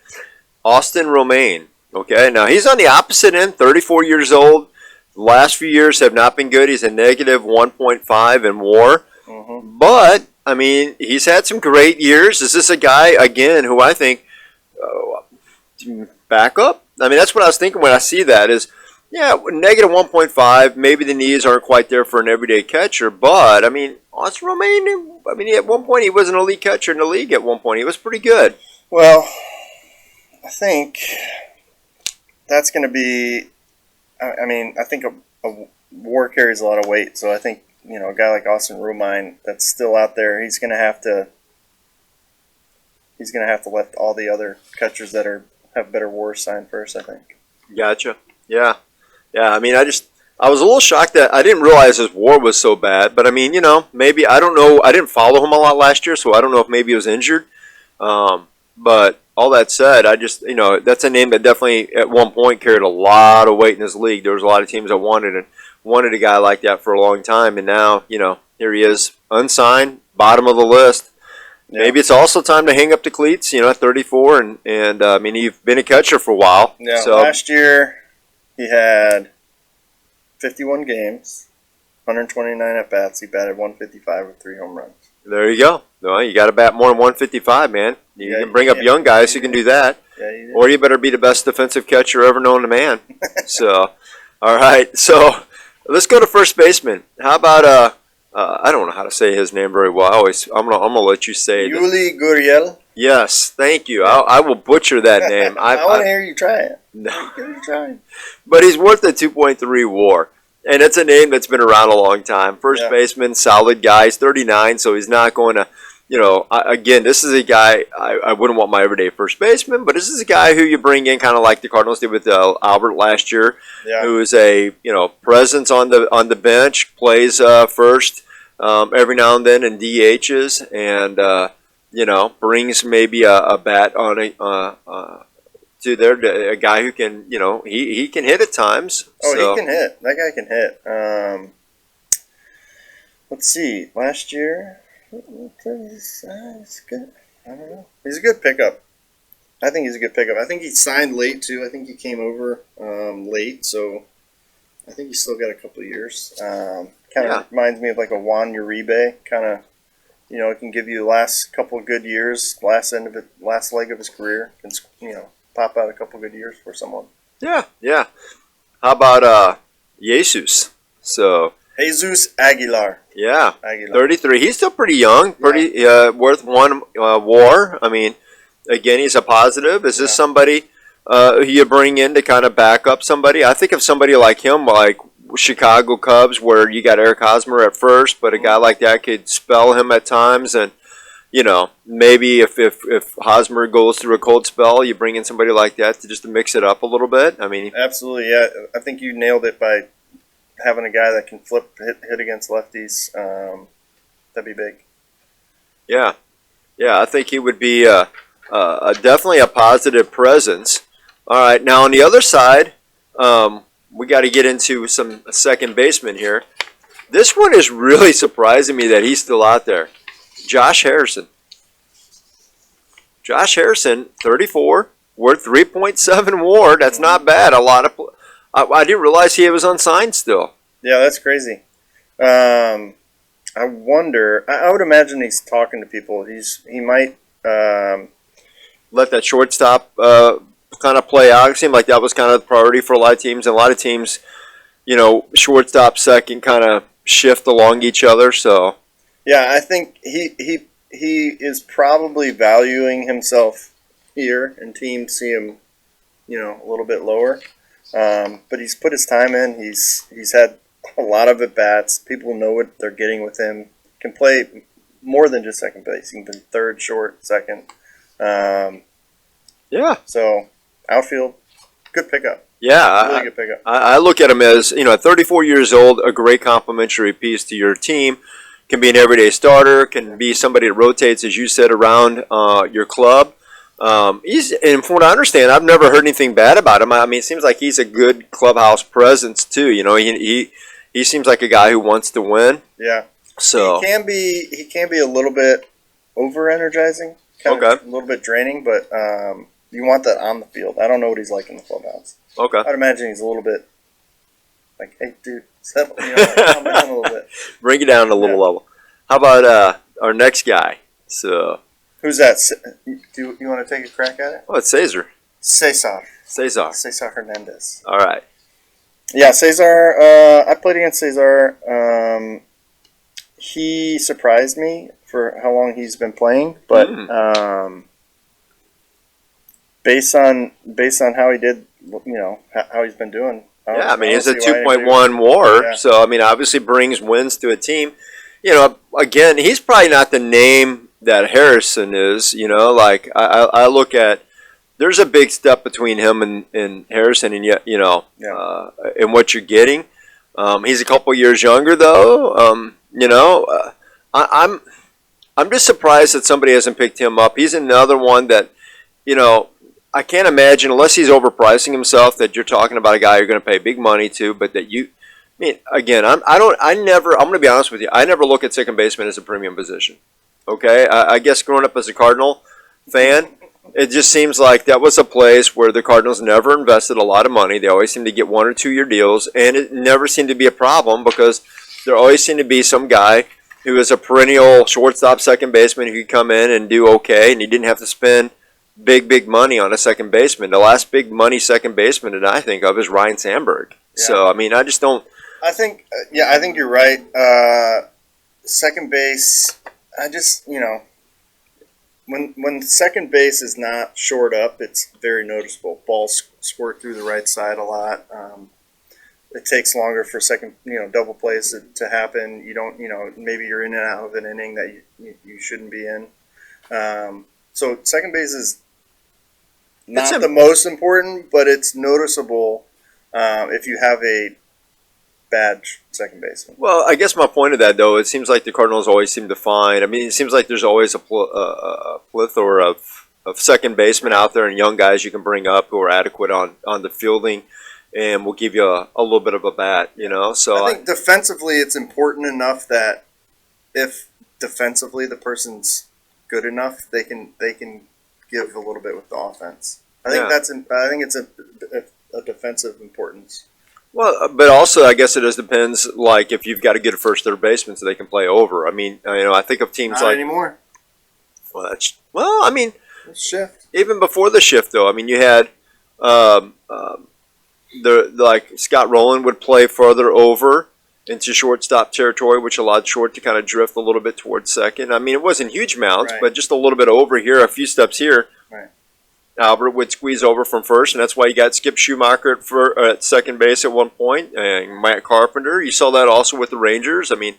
Austin Romaine. Okay, now he's on the opposite end, 34 years old. The last few years have not been good. He's a negative 1.5 in WAR. Mm-hmm. But, I mean, he's had some great years. Is this a guy, again, who I think back up? I mean, that's what I was thinking when I see that is, yeah, negative 1.5, maybe the knees aren't quite there for an everyday catcher. But, I mean, Austin Romaine, at one point he was an elite catcher in the league at one point. He was pretty good. Well, I think that's going to be. I think a WAR carries a lot of weight, so I think a guy like Austin Romine that's still out there, he's going to have to let all the other catchers that have better WAR sign first. I think. Gotcha. Yeah. I mean, I I was a little shocked that I didn't realize his WAR was so bad. But I mean, maybe I don't know. I didn't follow him a lot last year, so I don't know if maybe he was injured. But all that said, I just that's a name that definitely at one point carried a lot of weight in this league. There was a lot of teams that wanted a guy like that for a long time, and now here he is, unsigned, bottom of the list. Yeah. Maybe it's also time to hang up the cleats, at 34, and I mean, you've been a catcher for a while. Yeah, so. Last year he had 51 games, 129 at-bats. He batted 155 with 3 home runs. There you go. Well, you got to bat more than 155, man. You can bring up young guys who can do that. Yeah, you do. Or you better be the best defensive catcher ever known to man. So, all right. So, let's go to first baseman. How about I don't know how to say his name very well. I'm gonna let you say it. Yuli Gurriel. Yes, thank you. I will butcher that name. I want to hear you try it. No. Give it a try. But he's worth a 2.3 WAR. And it's a name that's been around a long time. First baseman, solid guy. He's 39, so he's not going to, again, this is a guy, I wouldn't want my everyday first baseman, but this is a guy who you bring in kind of like the Cardinals did with Albert last year, who is a, presence on the bench, plays first every now and then and DHs, and, brings maybe a bat on to a guy who can, he can hit at times. Oh, so. He can hit. That guy can hit. Let's see. Last year, it's good. I don't know. He's a good pickup. I think he's a good pickup. I think he signed late, too. I think he came over late, so I think he's still got a couple of years. Kind of reminds me of like a Juan Uribe. Kind of, it can give you the last couple of good years, last leg of his career. Can, pop out a couple good years for someone. Yeah. How about Jesus? So Jesus Aguilar. Yeah, 33. He's still pretty young, pretty worth 1 WAR. I mean, again, he's a positive. Is this somebody who you bring in to kind of back up somebody? I think of somebody like him, like Chicago Cubs, where you got Eric Hosmer at first, but a guy like that could spell him at times, and maybe if Hosmer goes through a cold spell, you bring in somebody like that to mix it up a little bit. I mean, absolutely, yeah. I think you nailed it by having a guy that can hit against lefties. That'd be big. Yeah. I think he would be definitely a positive presence. All right, now on the other side, we got to get into some second baseman here. This one is really surprising me that he's still out there. Josh Harrison. Josh Harrison, 34, worth 3.7 WAR. That's not bad. I didn't realize he was unsigned still. Yeah, that's crazy. I wonder. I would imagine he's talking to people. He might let that shortstop kind of play out. It seemed like that was kind of the priority for a lot of teams. And a lot of teams, shortstop, second kind of shift along each other. So. Yeah, I think he is probably valuing himself here, and teams see him, a little bit lower. But he's put his time in. He's had a lot of at bats. People know what they're getting with him. Can play more than just second base. He can be third, short, second. So outfield, good pickup. Yeah, really good pickup. I look at him as at 34 years old, a great complimentary piece to your team. Can be an everyday starter, can be somebody that rotates, as you said, around your club. And from what I understand, I've never heard anything bad about him. I mean, it seems like he's a good clubhouse presence too. He seems like a guy who wants to win. Yeah. So he can be a little bit over energizing, kind of a little bit draining, but you want that on the field. I don't know what he's like in the clubhouse. Okay. I'd imagine he's a little bit like, hey, dude, settle calm down a little bit. Bring it down a little level. How about our next guy? So who's that? Do you want to take a crack at it? Oh, it's Cesar. Cesar Hernandez. All right. Yeah, Cesar. I played against Cesar. He surprised me for how long he's been playing, but based on how he did, how he's been doing. Yeah, I mean, he's a 2.1 WAR, so I mean, obviously brings wins to a team. Again, he's probably not the name that Harrison is. Like I look at, there's a big step between him and Harrison, and yet and what you're getting. He's a couple years younger, though. I'm just surprised that somebody hasn't picked him up. He's another one that, I can't imagine, unless he's overpricing himself, that you're talking about a guy you're going to pay big money to, but that you. I mean, again, I'm going to be honest with you. I never look at second baseman as a premium position. Okay, I guess growing up as a Cardinal fan, it just seems like that was a place where the Cardinals never invested a lot of money. They always seemed to get 1 or 2 year deals, and it never seemed to be a problem because there always seemed to be some guy who was a perennial shortstop, second baseman who could come in and do okay, and he didn't have to spend big money on a second baseman. The last big money second baseman that I think of is Ryan Sandberg. Yeah. So I mean, I just don't. I think you're right. Second base. I just, when second base is not shored up, it's very noticeable. Balls squirt through the right side a lot. It takes longer for second, double plays to happen. You don't, maybe you're in and out of an inning that you shouldn't be in. So second base is not the most important, but it's noticeable if you have a bad second baseman. Well, I guess my point of that, though, it seems like the Cardinals always seem to find. I mean, it seems like there's always a plethora of second basemen out there and young guys you can bring up who are adequate on the fielding and will give you a little bit of a bat, So I think defensively it's important enough that if defensively the person's good enough, they can give a little bit with the offense. I think it's a defensive importance. Well, but also I guess it just depends. Like if you've got a good first, third baseman, so they can play over. I mean, I think of teams not like anymore. I mean, shift. Even before the shift, though. I mean, you had like Scott Rowland would play further over into shortstop territory, which allowed short to kind of drift a little bit towards second. I mean, it wasn't huge amounts, but just a little bit over here, a few steps here. Right. Albert would squeeze over from first, and that's why you got Skip Schumacher at second base at one point, and Matt Carpenter. You saw that also with the Rangers. I mean,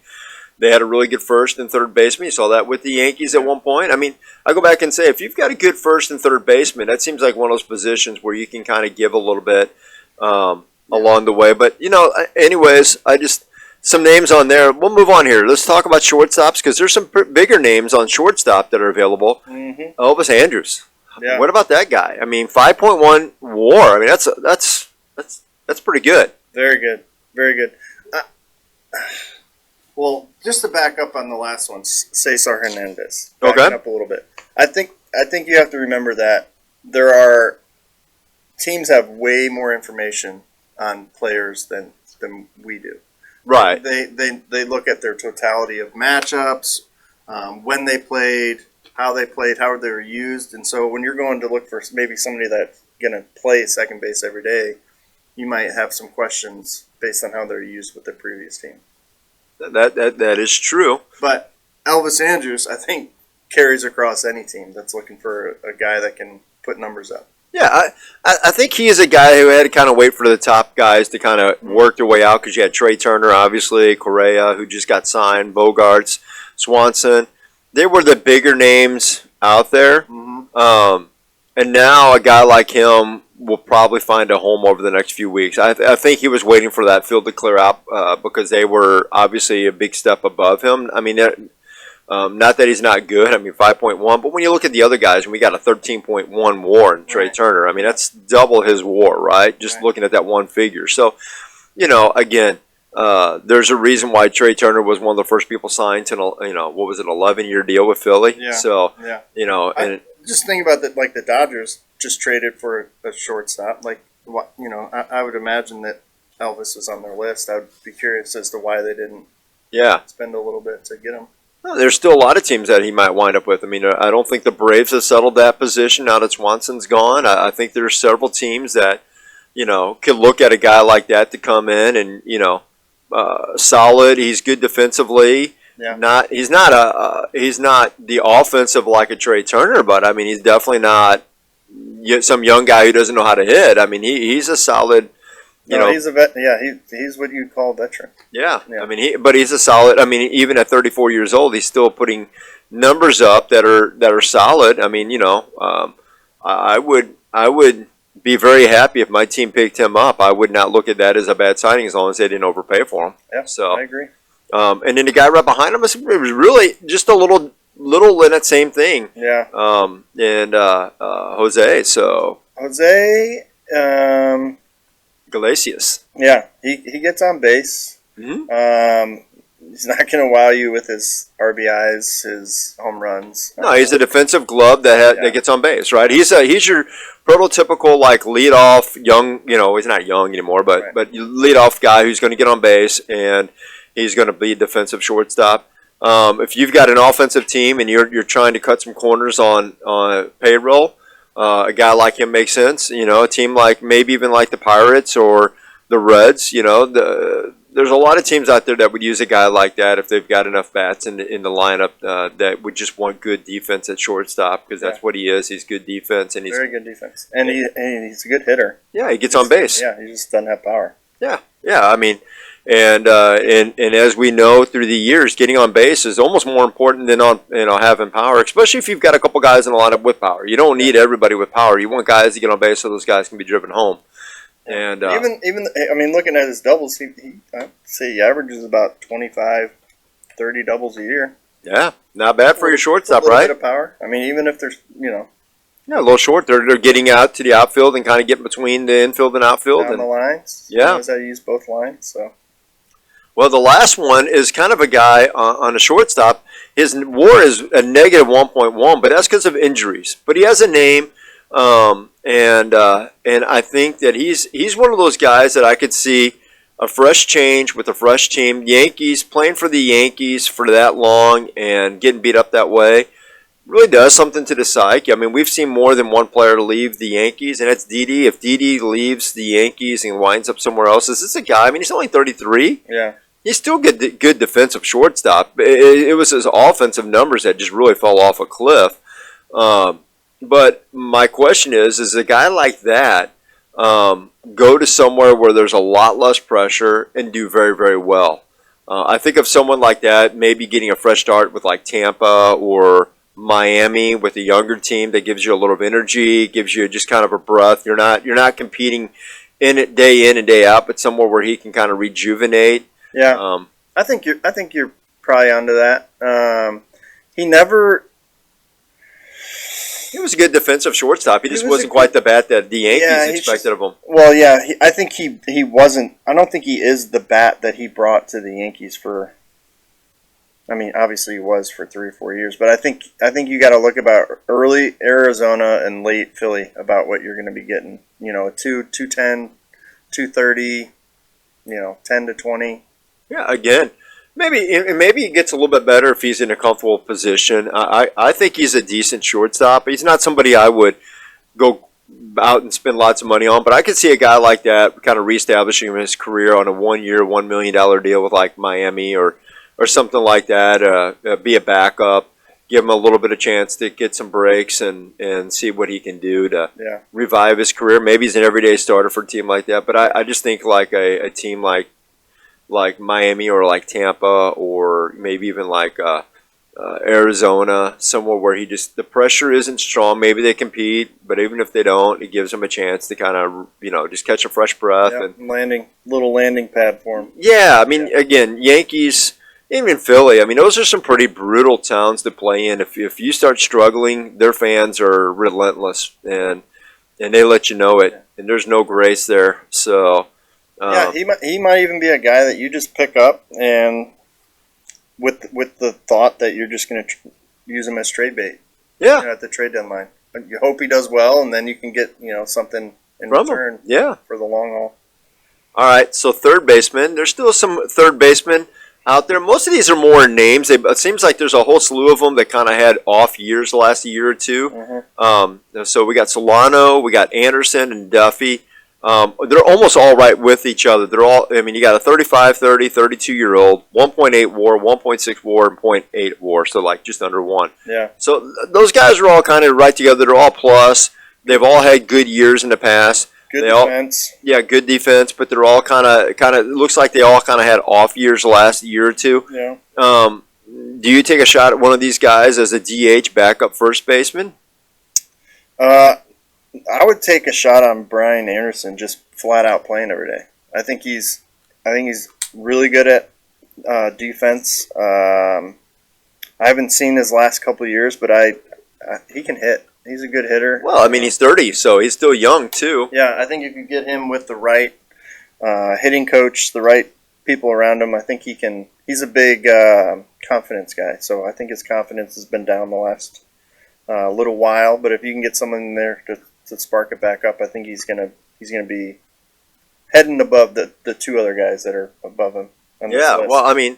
they had a really good first and third baseman. You saw that with the Yankees at one point. I mean, I go back and say, if you've got a good first and third baseman, that seems like one of those positions where you can kind of give a little bit along the way. But, anyways, some names on there. We'll move on here. Let's talk about shortstops because there's some bigger names on shortstop that are available. Mm-hmm. Elvis Andrus. Yeah. What about that guy? I mean, 5.1 WAR. I mean, that's pretty good. Very good. Very good. Well, just to back up on the last one, Cesar Hernandez. Backing up a little bit. I think you have to remember that there are teams have way more information on players than we do. Right. They look at their totality of matchups, when they played, how they were used. And so when you're going to look for maybe somebody that's going to play second base every day, you might have some questions based on how they're used with the previous team. That is true. But Elvis Andrus, I think, carries across any team that's looking for a guy that can put numbers up. Yeah, I think he is a guy who had to kind of wait for the top guys to kind of work their way out because you had Trey Turner, obviously, Correa, who just got signed, Bogarts, Swanson. They were the bigger names out there. Mm-hmm. And now a guy like him will probably find a home over the next few weeks. I think he was waiting for that field to clear out because they were obviously a big step above him. I mean, not that he's not good. I mean, 5.1. But when you look at the other guys, and we got a 13.1 WAR in Trey Turner, I mean, that's double his WAR, right? Just looking at that one figure. So, again, there's a reason why Trey Turner was one of the first people signed to, what was it, 11-year deal with Philly? Yeah. So, and just think about that, like the Dodgers just traded for a shortstop. Like, I would imagine that Elvis was on their list. I would be curious as to why they didn't spend a little bit to get him. Well, there's still a lot of teams that he might wind up with. I mean, I don't think the Braves have settled that position now that Swanson's gone. I think there's several teams that, could look at a guy like that to come in and, solid. He's good defensively. Yeah. He's not the offensive like a Trey Turner, but I mean he's definitely not some young guy who doesn't know how to hit. I mean he's a solid. He's a vet. Yeah, he's what you call a veteran. Yeah. I mean but he's a solid. I mean even at 34 years old, he's still putting numbers up that are solid. I mean I would be very happy if my team picked him up. I would not look at that as a bad signing as long as they didn't overpay for him. Yeah, so I agree. And then the guy right behind him was really just a little in that same thing. Yeah. And Jose. So Jose. Galasius. Yeah, he gets on base. Mm-hmm. He's not going to wow you with his RBIs, his home runs. No, he's a defensive glove that gets on base, right? He's your prototypical like leadoff young. He's not young anymore, but leadoff guy who's going to get on base and he's going to be a defensive shortstop. If you've got an offensive team and you're trying to cut some corners on payroll, a guy like him makes sense. A team like maybe even like the Pirates or the Reds. There's a lot of teams out there that would use a guy like that if they've got enough bats in the lineup that would just want good defense at shortstop because that's what he is. He's good defense and he's very good defense, and he's a good hitter. Yeah, he gets on base. Yeah, he just doesn't have power. Yeah. I mean, and as we know through the years, getting on base is almost more important than having power, especially if you've got a couple guys in the lineup with power. You don't need everybody with power. You want guys to get on base so those guys can be driven home. And even I mean, looking at his doubles, I'd say he averages about 25, 30 doubles a year. Yeah, not bad for your shortstop, a little right? Bit of power. I mean, even if there's yeah, a little short. They're getting out to the outfield and kind of getting between the infield and outfield down the lines. Yeah, he knows how to use both lines. So. Well, the last one is kind of a guy on a shortstop. His WAR is a negative 1.1, but that's because of injuries. But he has a name. And I think that he's one of those guys that I could see a fresh change with a fresh team. Yankees, playing for the Yankees for that long and getting beat up that way really does something to the psyche. I mean, we've seen more than one player leave the Yankees, and it's Didi. If Didi leaves the Yankees and winds up somewhere else, is this a guy? I mean, he's only 33. Yeah. He's still good defensive shortstop. It was his offensive numbers that just really fell off a cliff. But my question is a guy like that go to somewhere where there's a lot less pressure and do very, very well? I think of someone like that maybe getting a fresh start with like Tampa or Miami with a younger team that gives you a little of energy, gives you just kind of a breath. You're not competing in and day out, but somewhere where he can kind of rejuvenate. Yeah, I think you're probably onto that. He was a good defensive shortstop. He just wasn't quite the bat that the Yankees expected of him. Well, yeah, I think he wasn't. I don't think he is the bat that he brought to the Yankees for. I mean, obviously he was for 3 or 4 years, but I think you got to look about early Arizona and late Philly about what you're going to be getting. 210, 230, 10 to 20. Yeah, again, maybe he gets a little bit better if he's in a comfortable position. I think he's a decent shortstop. He's not somebody I would go out and spend lots of money on, but I could see a guy like that kind of reestablishing his career on a 1-year, $1 million deal with like Miami or something like that. Be a backup, give him a little bit of chance to get some breaks and see what he can do to revive his career. Maybe he's an everyday starter for a team like that, but I just think like a team like Miami or like Tampa or maybe even like Arizona, somewhere where the pressure isn't strong. Maybe they compete, but even if they don't, it gives them a chance to kind of just catch a fresh breath and little landing pad for them. Yeah, I mean, again, Yankees, even Philly. I mean, those are some pretty brutal towns to play in. If you start struggling, their fans are relentless and they let you know it, and there's no grace there. So. Yeah, he might even be a guy that you just pick up and with the thought that you're just going to use him as trade bait. Yeah, at the trade deadline. You hope he does well, and then you can get something in return. Yeah, for the long haul. All right, so third baseman. There's still some third basemen out there. Most of these are more names. It seems like there's a whole slew of them that kind of had off years the last year or two. Mm-hmm. So we got Solano, we got Anderson, and Duffy. They're almost all right with each other. They're all, I mean, you got a 35, 30, 32-year-old, 1.8 WAR, 1.6 WAR, and 0.8 WAR, so like just under 1. Yeah. So those guys are all kind of right together. They're all plus. They've all had good years in the past. Good defense. Good defense, but they're all kind of. It looks like they all kind of had off years the last year or two. Yeah. Do you take a shot at one of these guys as a DH backup first baseman? I would take a shot on Brian Anderson just flat out playing every day. I think he's really good at defense. I haven't seen his last couple of years, but he can hit. He's a good hitter. Well, I mean, he's 30, so he's still young too. Yeah, I think if you get him with the right hitting coach, the right people around him, I think he can. He's a big confidence guy, so I think his confidence has been down the last little while. But if you can get someone in there to spark it back up, I think he's gonna be heading above the two other guys that are above him. On this Yeah, list. well, I mean,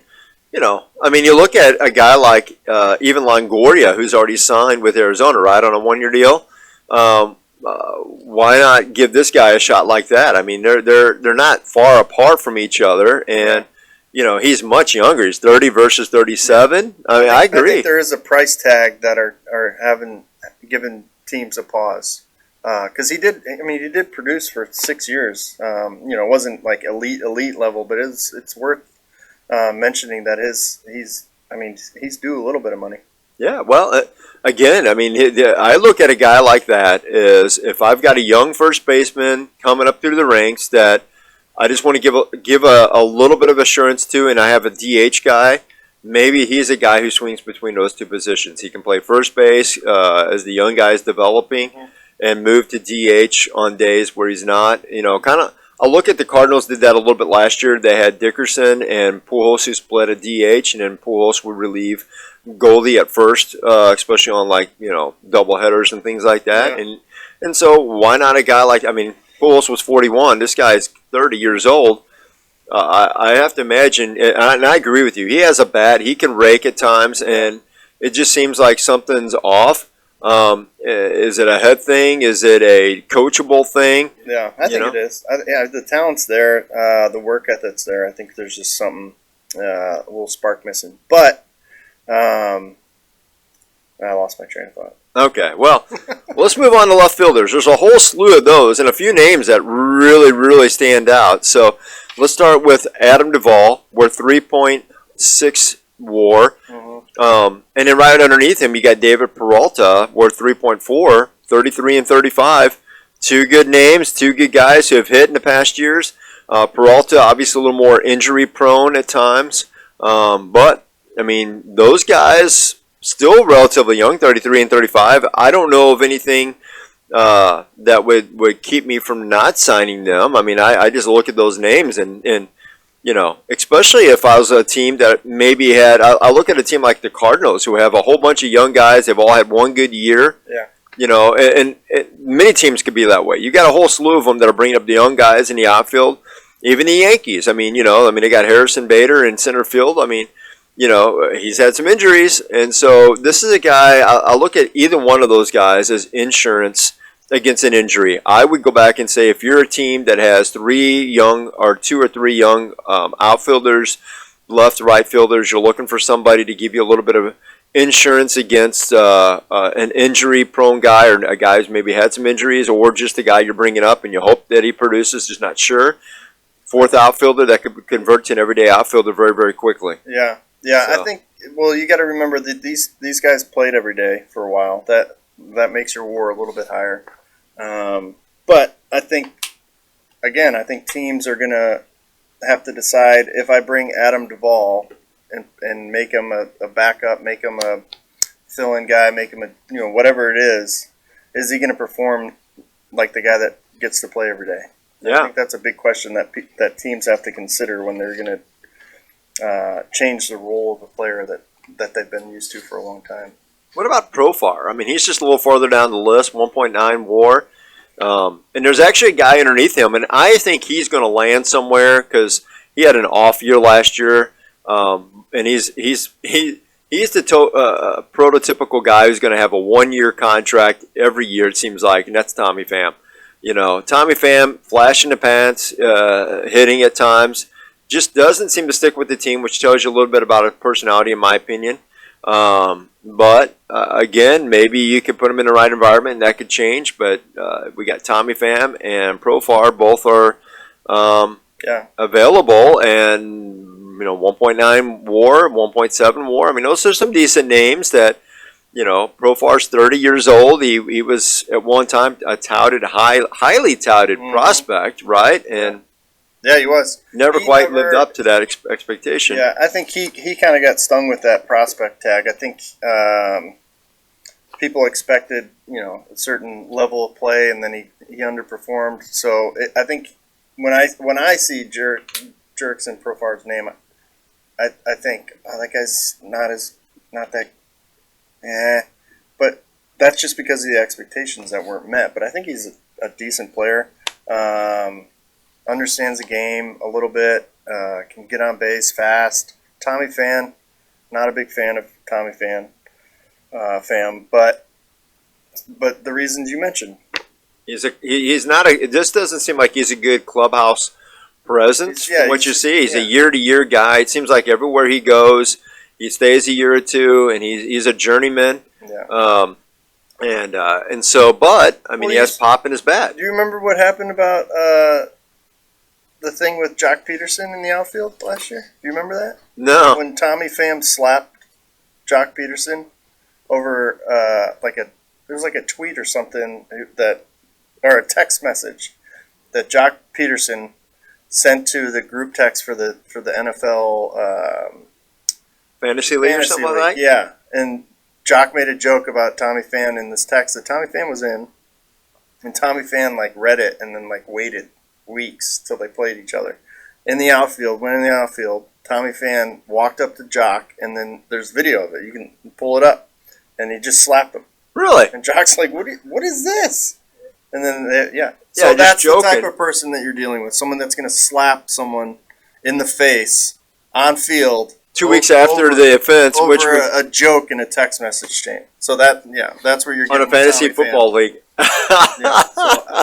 you look at a guy like even Longoria, who's already signed with Arizona, right, on a one-year deal. Why not give this guy a shot like that? I mean, they're not far apart from each other, and he's much younger. He's 30 versus 37. I mean, I agree. I think there is a price tag that are given teams a pause. Because he did produce for 6 years. It wasn't like elite level, but it's worth mentioning that he's due a little bit of money. Yeah, well, again, I mean, I look at a guy like that as if I've got a young first baseman coming up through the ranks that I just want to give a little bit of assurance to, and I have a DH guy. Maybe he's a guy who swings between those two positions. He can play first base as the young guy is developing, and move to DH on days where he's not. Kind of. I look at the Cardinals did that a little bit last year. They had Dickerson and Pujols who split a DH, and then Pujols would relieve Goldie at first, especially on double headers and things like that. Yeah. And so why not a guy Pujols was 41. This guy's 30 years old. I have to imagine, and I agree with you. He has a bat. He can rake at times, and it just seems like something's off. Is it a head thing? Is it a coachable thing? Yeah, I think it is. The talent's there, the work ethic's there. I think there's just something, a little spark missing. But I lost my train of thought. Okay, well, let's move on to left fielders. There's a whole slew of those and a few names that really, really stand out. So let's start with Adam Duvall. We're 3.6 WAR. And then right underneath him, you got David Peralta, worth 3.4, 33 and 35. Two good names, two good guys who have hit in the past years. Peralta, obviously a little more injury prone at times. But, I mean, those guys still relatively young, 33 and 35. I don't know of anything that would keep me from not signing them. I mean, I just look at those names and especially if I was a team that maybe had, I look at a team like the Cardinals who have a whole bunch of young guys. They've all had one good year. Yeah. And many teams could be that way. You got a whole slew of them that are bringing up the young guys in the outfield. Even the Yankees. I mean, they got Harrison Bader in center field. I mean, he's had some injuries. And so this is a guy, I look at either one of those guys as insurance against an injury. I would go back and say if you're a team that has two or three young outfielders, left, right fielders, you're looking for somebody to give you a little bit of insurance against an injury-prone guy or a guy who's maybe had some injuries, or just a guy you're bringing up and you hope that he produces, just not sure. Fourth outfielder that could convert to an everyday outfielder very, very quickly. Yeah. So. I think. Well, you got to remember that these guys played every day for a while. That makes your WAR a little bit higher. But I think teams are gonna have to decide if I bring Adam Duvall and make him a backup, make him a fill-in guy, make him a whatever it is he going to perform like the guy that gets to play every day? Yeah. I think that's a big question that teams have to consider when they're going to change the role of a player that they've been used to for a long time. What about Profar? I mean, he's just a little farther down the list, 1.9 WAR. And there's actually a guy underneath him, and I think he's going to land somewhere because he had an off year last year. And he's the prototypical guy who's going to have a 1-year contract every year, it seems like, and that's Tommy Pham. Tommy Pham, flash in the pants, hitting at times, just doesn't seem to stick with the team, which tells you a little bit about his personality, in my opinion. But again, maybe you could put him in the right environment and that could change. But we got Tommy Pham and Profar, both are available, and 1.9 WAR, 1.7 WAR. I mean, those are some decent names that Profar's 30 years old. He was at one time a highly touted prospect, right? And yeah, he was. Never quite lived up to that expectation. Yeah, I think he kind of got stung with that prospect tag. I think people expected, a certain level of play, and then he underperformed. So I think when I see Jerks and Profar's name, I think that guy's not that. But that's just because of the expectations that weren't met. But I think he's a decent player. Understands the game a little bit. Can get on base fast. Tommy Pham, not a big fan of Tommy Pham, but the reasons you mentioned. He's not a. This doesn't seem like he's a good clubhouse presence. From what you see, he's a year-to-year guy. It seems like everywhere he goes, he stays a year or two, and he's a journeyman. Yeah. But he has pop in his bat. Do you remember what happened about the thing with Jock Peterson in the outfield last year? Do you remember that? No. When Tommy Pham slapped Jock Peterson over there was like a tweet or something or a text message that Jock Peterson sent to the group text for the NFL Fantasy League or something like that? Yeah, and Jock made a joke about Tommy Pham in this text that Tommy Pham was in, and Tommy Pham read it and then waited weeks till they played each other. Went in the outfield, Tommy Pham walked up to Jock, and then there's video of it. You can pull it up, and he just slapped him. Really? And Jock's like, what is this? And then, So that's the type of person that you're dealing with. Someone that's going to slap someone in the face on field 2 weeks after the offense, over which was a joke in a text message chain. So that's where you're getting on a fantasy football league. So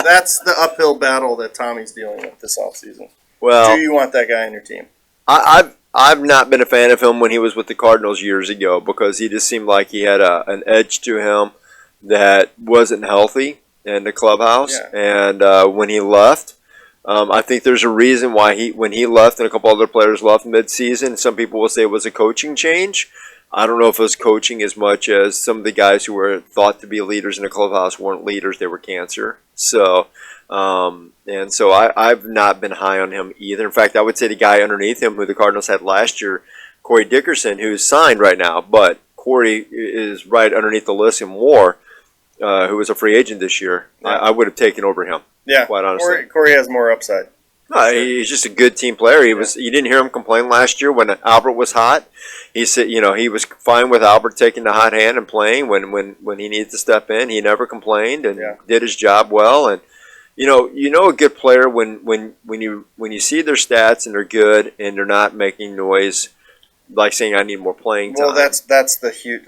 that's the uphill battle that Tommy's dealing with this offseason. Well, do you want that guy on your team? I've not been a fan of him when he was with the Cardinals years ago because he just seemed like he had an edge to him that wasn't healthy in the clubhouse. Yeah. And when he left, I think there's a reason why when he left and a couple other players left mid-season. Some people will say it was a coaching change. I don't know if it was coaching as much as some of the guys who were thought to be leaders in the clubhouse weren't leaders; they were cancer. So, I've not been high on him either. In fact, I would say the guy underneath him, who the Cardinals had last year, Corey Dickerson, who's signed right now, but Corey is right underneath the list in WAR, who was a free agent this year. Yeah. I would have taken over him. Yeah, quite honestly. Corey has more upside. No, he's just a good team player. You didn't hear him complain last year when Albert was hot. He said, he was fine with Albert taking the hot hand and playing when he needed to step in. He never complained and did his job well. And a good player when you see their stats and they're good and they're not making noise, like saying I need more playing time. Well, that's the huge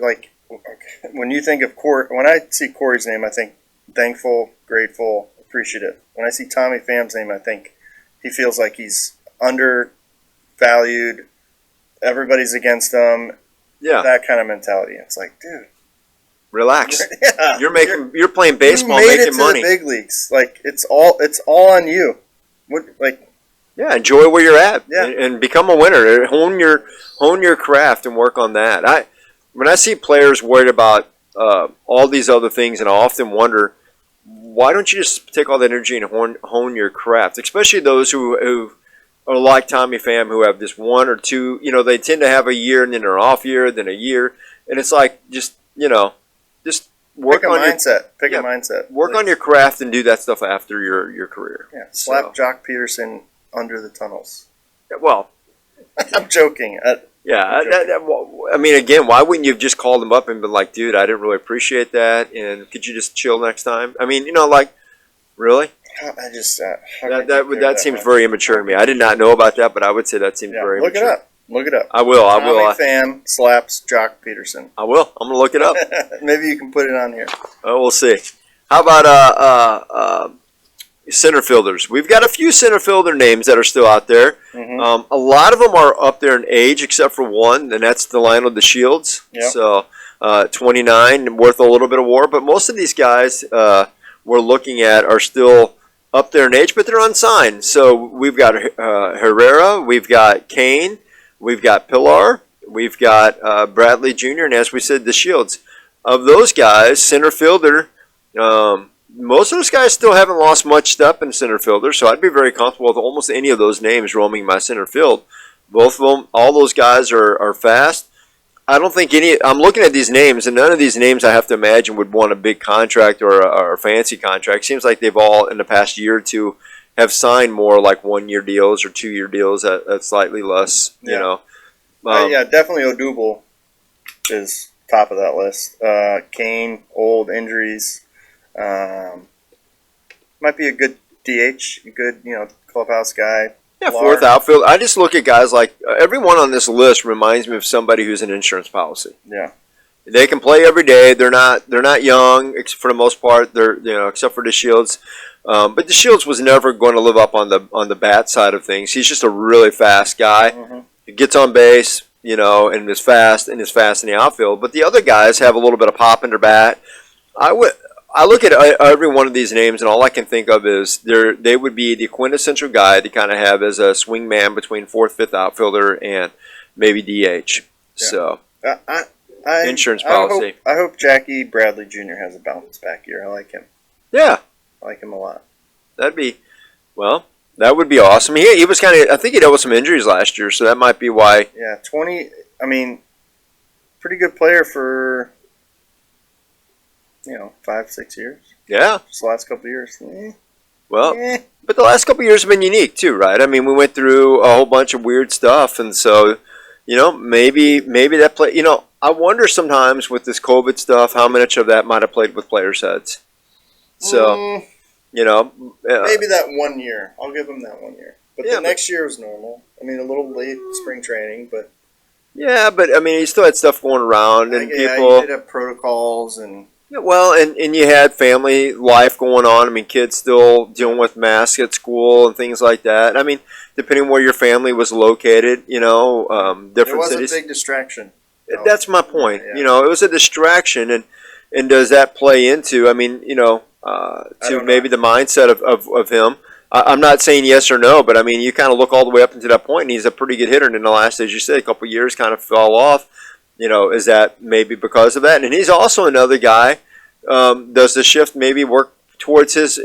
when you think of Corey. When I see Corey's name, I think thankful, grateful, appreciative. When I see Tommy Pham's name, I think he feels like he's undervalued. Everybody's against him. Yeah, that kind of mentality. It's like, dude, relax. You're playing baseball, making money. To the big leagues. It's all on you. Enjoy where you're at. Yeah. and become a winner. Hone your craft and work on that. When I see players worried about all these other things, and I often wonder, why don't you just take all that energy and hone your craft? Especially those who are like Tommy Pham, who have this one or two. They tend to have a year and then an off year, then a year, and it's like just work on mindset. Pick a mindset. Work on your craft and do that stuff after your career. Yeah. Slap Jock Peterson under the tunnels. Well, I'm joking. Again, why wouldn't you have just called him up and been like, dude, I didn't really appreciate that, and could you just chill next time? Really? I just that seems very immature to me. I did not know about that, but I would say that seems very immature. Look it up. I will. Tommy Pham slaps Jock Peterson. I will. I'm gonna look it up. Maybe you can put it on here. Oh, we'll see. How about center fielders? We've got a few center fielder names that are still out there. Mm-hmm. A lot of them are up there in age, except for one, and that's Delano DeShields. Yep. So 29, worth a little bit of WAR. But most of these guys we're looking at are still up there in age, but they're unsigned. So we've got Herrera, we've got Kane, we've got Pillar, we've got Bradley Jr., and as we said, DeShields. of those guys, center fielder, most of those guys still haven't lost much step in center fielder, so I'd be very comfortable with almost any of those names roaming my center field. Both of them, all those guys are fast. I don't think I'm looking at these names, and none of these names I have to imagine would want a big contract or a fancy contract. Seems like they've all, in the past year or two, have signed more like 1-year deals or 2-year deals at slightly less, you know. Yeah, definitely Odubel is top of that list. Kane, old injuries. Might be a good DH, a good, clubhouse guy. Yeah, fourth outfield. I just look at guys like everyone on this list reminds me of somebody who's an insurance policy. Yeah, they can play every day. They're not young for the most part. They're except for the Shields, but the Shields was never going to live up on the bat side of things. He's just a really fast guy. Mm-hmm. He gets on base, and is fast in the outfield. But the other guys have a little bit of pop in their bat. I look at every one of these names, and all I can think of is they would be the quintessential guy to kind of have as a swing man between fourth, fifth outfielder and maybe DH. Yeah. So insurance policy. I hope Jackie Bradley Jr. has a bounce back year. I like him. Yeah, I like him a lot. That would be awesome. He was kind of, I think he dealt with some injuries last year, so that might be why. Yeah, pretty good player for 5-6 years. Yeah. Just the last couple of years. But the last couple of years have been unique too, right? I mean, we went through a whole bunch of weird stuff, and so, maybe that play. I wonder sometimes with this COVID stuff how much of that might have played with players' heads. So, maybe that 1 year. I'll give him that 1 year. But the next year was normal. A little late spring training, but. Yeah, but he still had stuff going around, and people. You did have protocols and. Yeah, well, and you had family life going on. Kids still dealing with masks at school and things like that. Depending where your family was located, different cities. It was a big distraction. That's my point. Yeah. It was a distraction, and does that play into, to maybe the mindset of him? I'm not saying yes or no, but you kind of look all the way up until that point, and he's a pretty good hitter. And in the last, as you said, a couple of years kind of fell off. Is that maybe because of that? And he's also another guy. Does the shift maybe work towards his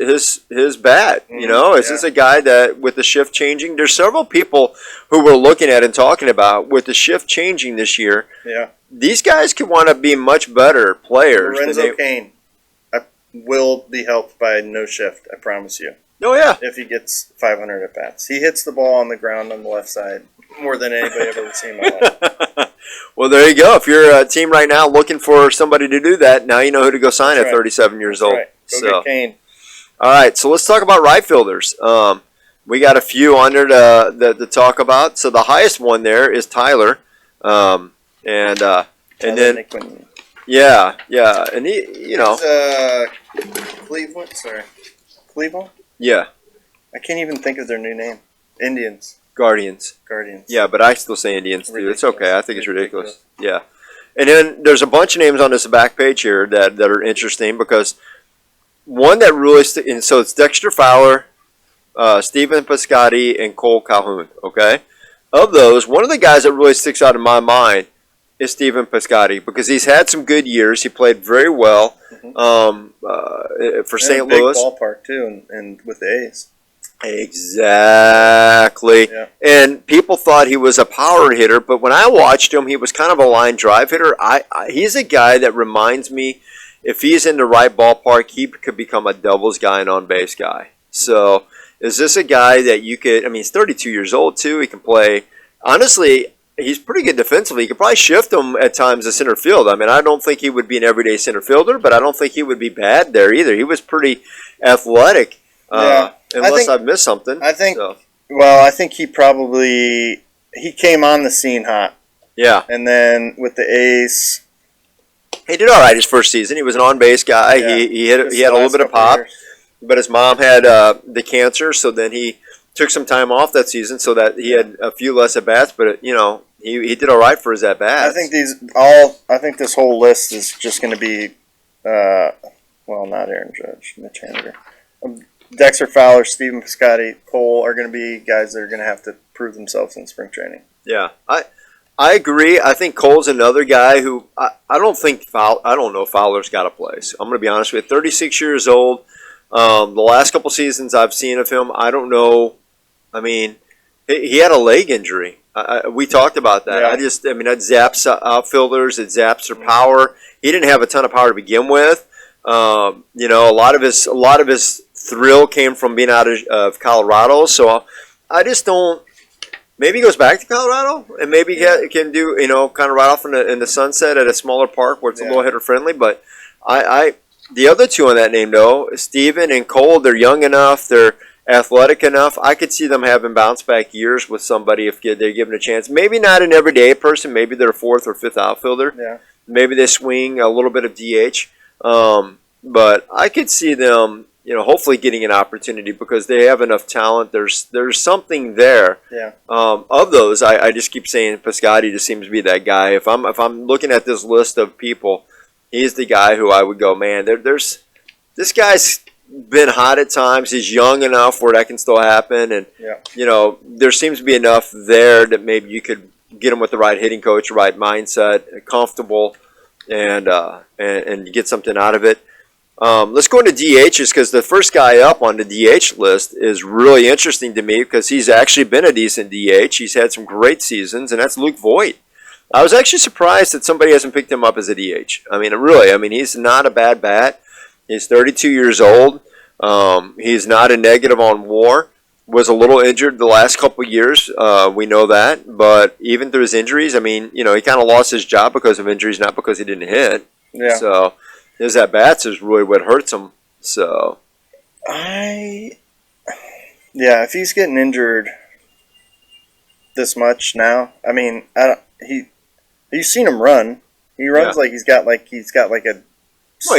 bat? Is this a guy that with the shift changing? There's several people who we're looking at and talking about with the shift changing this year. Yeah, these guys could want to be much better players. Lorenzo Cain will be helped by no shift. I promise you. Oh yeah, if he gets 500 at bats, he hits the ball on the ground on the left side more than anybody I've ever seen in my life. Well, there you go. If you're a team right now looking for somebody to do that, now you know who to go sign at 37 years old. Right. Go get Kane. All right, so let's talk about right fielders. We got a few on there to talk about. So the highest one there is Tyler, and then McCollum. yeah, and he, Cleveland. Yeah. I can't even think of their new name. Indians. Guardians. Yeah, but I still say Indians too. It's okay. I think it's ridiculous. Yeah. And then there's a bunch of names on this back page here that are interesting because one that really and so it's Dexter Fowler, Stephen Piscotty, and Cole Calhoun. Okay. Of those, one of the guys that really sticks out in my mind is Stephen Piscotty because he's had some good years. He played very well for St. Louis. Big ballpark too, and with the A's. Exactly. Yeah. And people thought he was a power hitter, but when I watched him, he was kind of a line drive hitter. He's a guy that reminds me, if he's in the right ballpark, he could become a doubles guy and on-base guy. So is this a guy that you could, he's 32 years old too. He can play, honestly, he's pretty good defensively. You could probably shift him at times to center field. I don't think he would be an everyday center fielder, but I don't think he would be bad there either. He was pretty athletic. Unless I've missed something. I think. So. Well, I think he came on the scene hot. Yeah. And then with the A's, he did all right his first season. He was an on-base guy. Yeah. He had a little bit of pop, but his mom had the cancer, so then he took some time off that season, so that he had a few less at bats. But he did all right for his at bats. I think this whole list is just going to be, not Aaron Judge, Mitch Haniger. Dexter Fowler, Stephen Piscotty, Cole are going to be guys that are going to have to prove themselves in spring training. Yeah, I agree. I think Cole's another guy who I don't think I don't know if Fowler's got a place. I'm going to be honest with you. 36 years old. The last couple seasons I've seen of him, I don't know. I mean, he had a leg injury. We talked about that. Yeah. I mean, that zaps outfielders. It zaps their power. He didn't have a ton of power to begin with. You know, a lot of his thrill came from being out of Colorado. So I just don't. Maybe he goes back to Colorado and maybe he can do, you know, kind of right off in the sunset at a smaller park where it's a little hitter friendly. But the other two on that name though, Steven and Cole, they're young enough, they're athletic enough. I could see them having bounce back years with somebody if they're given a chance. Maybe not an everyday person. Maybe they're a fourth or fifth outfielder. Yeah. Maybe they swing a little bit of DH. But I could see them, you know, hopefully getting an opportunity because they have enough talent. There's something there. Yeah. Of those, I just keep saying Piscotty just seems to be that guy. If I'm looking at this list of people, he's the guy who I would go, man. There's this guy's been hot at times. He's young enough where that can still happen, and you know there seems to be enough there that maybe you could get him with the right hitting coach, the right mindset, comfortable, and get something out of it. Let's go into DHs because the first guy up on the DH list is really interesting to me because he's actually been a decent DH. He's had some great seasons, and that's Luke Voigt. I was actually surprised that somebody hasn't picked him up as a DH. I mean, really, he's not a bad bat. He's 32 years old. He's not a negative on WAR. Was a little injured the last couple of years. We know that. But even through his injuries, I mean, you know, he kind of lost his job because of injuries, not because he didn't hit. Yeah. So his at-bats is really what hurts him. So if he's getting injured this much now, I mean, you've seen him run. He runs like he's got a he's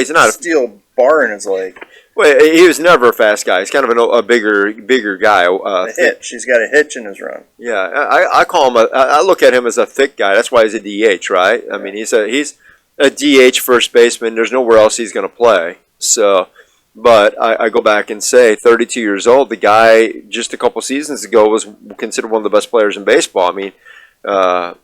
not a steel bar in his leg. Well, he was never a fast guy. He's kind of a bigger guy. A hitch. He's got a hitch in his run. Yeah, I call him. I look at him as a thick guy. That's why he's a DH, right? I mean, he's a DH first baseman. There's nowhere else he's going to play. So, but I go back and say, 32 years old. The guy just a couple seasons ago was considered one of the best players in baseball. I mean, well,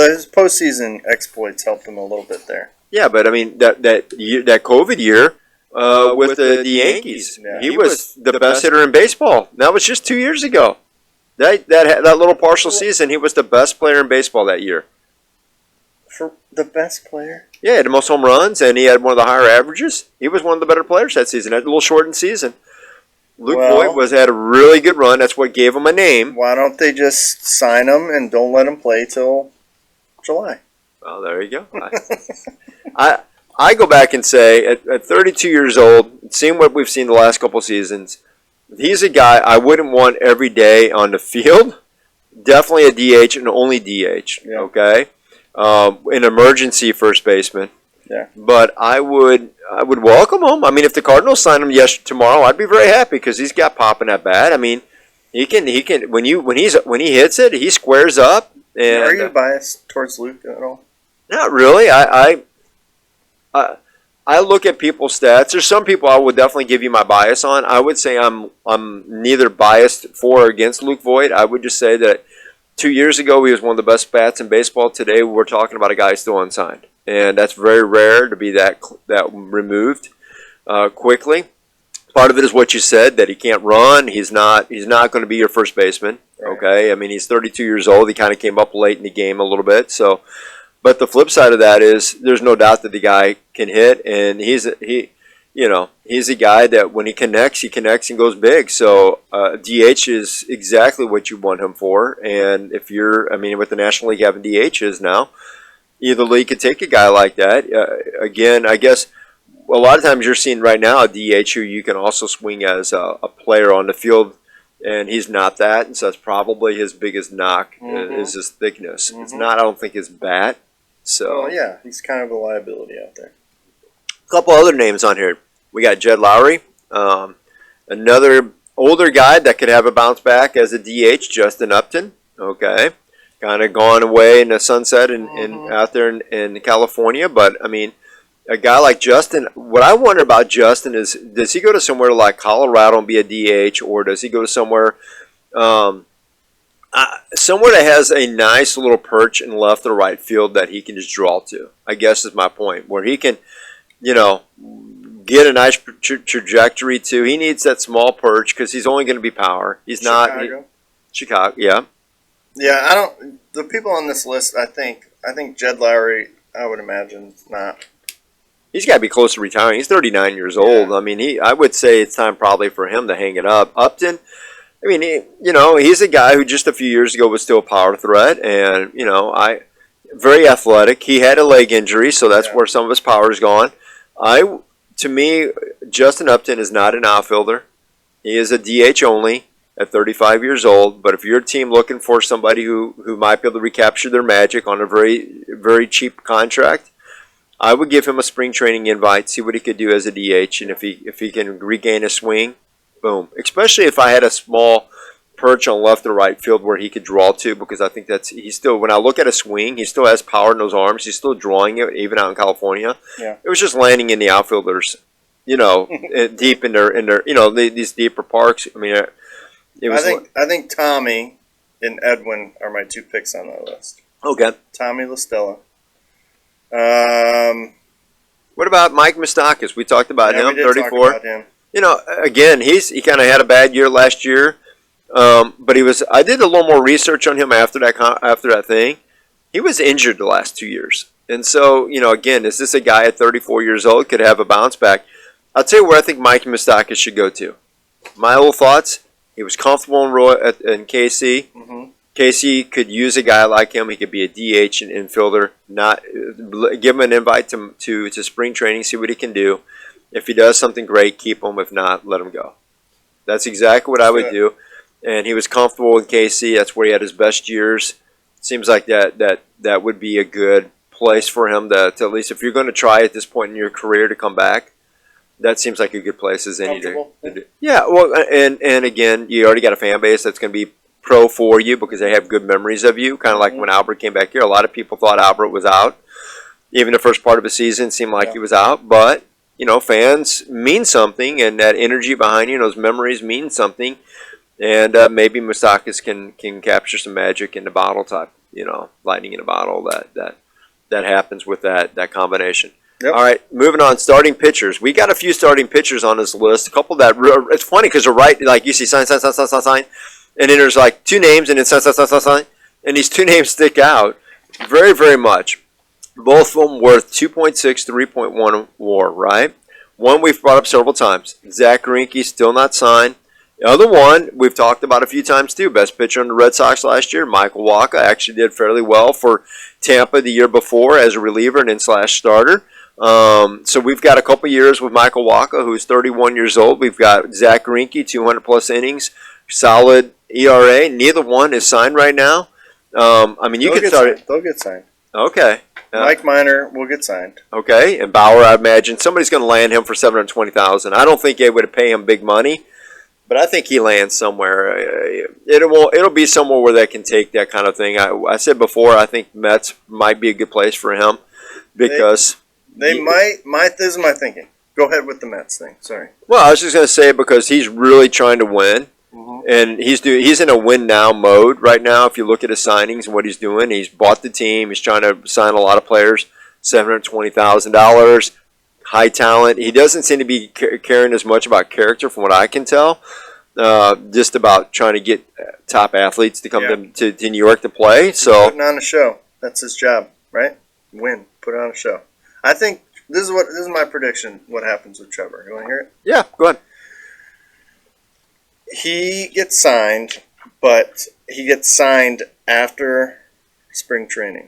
his postseason exploits helped him a little bit there. Yeah, but I mean that COVID year. With the Yankees, he was the best hitter in baseball. That was just 2 years ago. That little partial season, he was the best player in baseball that year. For the best player? Yeah, he had the most home runs, and he had one of the higher averages. He was one of the better players that season. Had a little shortened season. Luke Voigt had a really good run. That's what gave him a name. Why don't they just sign him and don't let him play till July? Well, there you go. I go back and say, at 32 years old, seeing what we've seen the last couple seasons, he's a guy I wouldn't want every day on the field. Definitely a DH and only DH, okay? An emergency first baseman. Yeah. But I would welcome him. I mean, if the Cardinals sign him tomorrow, I'd be very happy because he's got pop in that bat. I mean, he can when he hits it, he squares up. And, are you biased towards Luke at all? Not really. I look at people's stats. There's some people I would definitely give you my bias on. I would say I'm neither biased for or against Luke Voigt. I would just say that 2 years ago he was one of the best bats in baseball. Today we're talking about a guy still unsigned, and that's very rare to be that removed quickly. Part of it is what you said, that he can't run. He's not going to be your first baseman. Right. Okay, I mean he's 32 years old. He kind of came up late in the game a little bit, so. But the flip side of that is there's no doubt that the guy can hit, and he's a guy that when he connects and goes big. So DH is exactly what you want him for. And if with the National League having DHs now, either league could take a guy like that. Again, I guess a lot of times you're seeing right now a DH who you can also swing as a player on the field, and he's not that. And so that's probably his biggest knock is his thickness. It's not, I don't think, his bat. So he's kind of a liability out there. A couple other names on here. We got Jed Lowry, another older guy that could have a bounce back as a DH. Justin Upton, okay, kind of gone away in the sunset and out there in California. But I mean, a guy like Justin. What I wonder about Justin is, does he go to somewhere like Colorado and be a DH, or does he go to somewhere Somewhere that has a nice little perch in left or right field that he can just draw to, I guess is my point, where he can, you know, get a nice trajectory to. He needs that small perch because he's only going to be power. He's not Chicago, yeah. Yeah, I don't. The people on this list, I think Jed Lowry, I would imagine not. He's got to be close to retiring. He's 39 years old. Yeah. I mean, I would say it's time probably for him to hang it up. Upton, I mean, he's a guy who just a few years ago was still a power threat, and very athletic. He had a leg injury, so that's where some of his power is gone. To me, Justin Upton is not an outfielder. He is a DH only at 35 years old. But if you're a team looking for somebody who might be able to recapture their magic on a very, very cheap contract, I would give him a spring training invite, see what he could do as a DH, and if he can regain a swing, boom. Especially if I had a small perch on left or right field where he could draw to, because I think he's still, when I look at a swing, he still has power in those arms. He's still drawing it, even out in California. Yeah. It was just landing in the outfielders, deep in their, these deeper parks. I mean, I think Tommy and Edwin are my two picks on that list. Okay. Tommy La Stella. What about Mike Moustakas? We talked about him, we did 34. Talk about him. Again, he kind of had a bad year last year, but I did a little more research on him after that thing. He was injured the last 2 years, and so again, is this a guy at 34 years old could have a bounce back? I'll tell you where I think Mike Moustakas should go to. My old thoughts: he was comfortable in KC. Mm-hmm. KC could use a guy like him. He could be a DH and infielder. Not give him an invite to spring training, see what he can do. If he does something great, keep him. If not, let him go. That's exactly what I would do. And he was comfortable in KC. That's where he had his best years. Seems like that would be a good place for him to at least, if you're going to try at this point in your career to come back, that seems like a good place as any to do. Yeah, well, and again, you already got a fan base that's going to be pro for you because they have good memories of you. Kind of like when Albert came back here. A lot of people thought Albert was out. Even the first part of the season seemed like he was out, but fans mean something, and that energy behind those memories mean something, and maybe Moustakas can capture some magic in the bottle type, lightning in a bottle that happens with that combination. Yep. All right, moving on. Starting pitchers. We got a few starting pitchers on this list. A couple that it's funny because they're right. Like you see, sign, and then there's like two names, and then sign, and these two names stick out very, very much. Both of them worth 2.6, 3.1 WAR, right? One we've brought up several times. Zach Greinke still not signed. The other one we've talked about a few times too. Best pitcher on the Red Sox last year, Michael Wacha, actually did fairly well for Tampa the year before as a reliever and then /starter. So we've got a couple years with Michael Wacha, who's 31 years old. We've got Zach Greinke, 200 plus innings, solid ERA. Neither one is signed right now. You could start it. They'll get signed. Okay. Mike Minor will get signed. Okay, and Bauer, I imagine somebody's going to land him for $720,000. I don't think they would pay him big money, but I think he lands somewhere. It'll be somewhere where they can take that kind of thing. I said before, I think Mets might be a good place for him because they might. This is my thinking. Go ahead with the Mets thing. Sorry. Well, I was just going to say because he's really trying to win. And he's in a win now mode right now. If you look at his signings and what he's doing, he's bought the team. He's trying to sign a lot of players, $720,000, high talent. He doesn't seem to be caring as much about character, from what I can tell. Just about trying to get top athletes to come to New York to play. So putting on a show. That's his job, right? Win. Put on a show. I think this is my prediction. What happens with Trevor? You want to hear it? Yeah, go ahead. He gets signed, but he gets signed after spring training.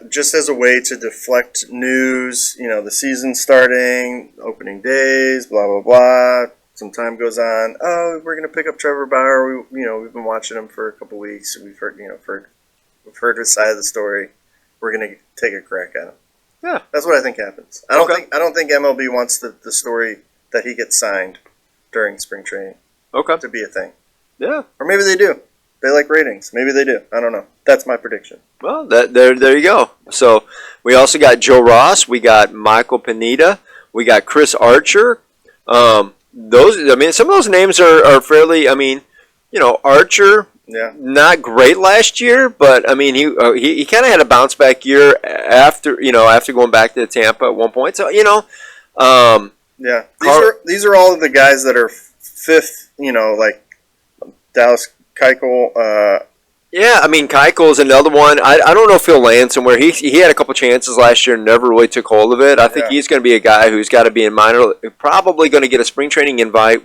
Just as a way to deflect news, the season's starting, opening days, blah, blah, blah. Some time goes on. Oh, we're going to pick up Trevor Bauer. We've been watching him for a couple weeks. We've heard, we've heard his side of the story. We're going to take a crack at him. Yeah. That's what I think happens. I don't think MLB wants the story that he gets signed during spring training to be a thing. Yeah. Or maybe they do. They like ratings. Maybe they do. I don't know. That's my prediction. Well, there you go. So we also got Joe Ross. We got Michael Pineda. We got Chris Archer. Some of those names are fairly, Archer, Yeah. not great last year, but I mean he kind of had a bounce back year after going back to Tampa at one point. So um, Yeah. These are all of the guys that are fifth. Like Dallas Keuchel. yeah, I mean Keuchel's another one. I don't know if he'll land somewhere. He had a couple chances last year and never really took hold of it. I think he's going to be a guy who's got to be in minor, probably going to get a spring training invite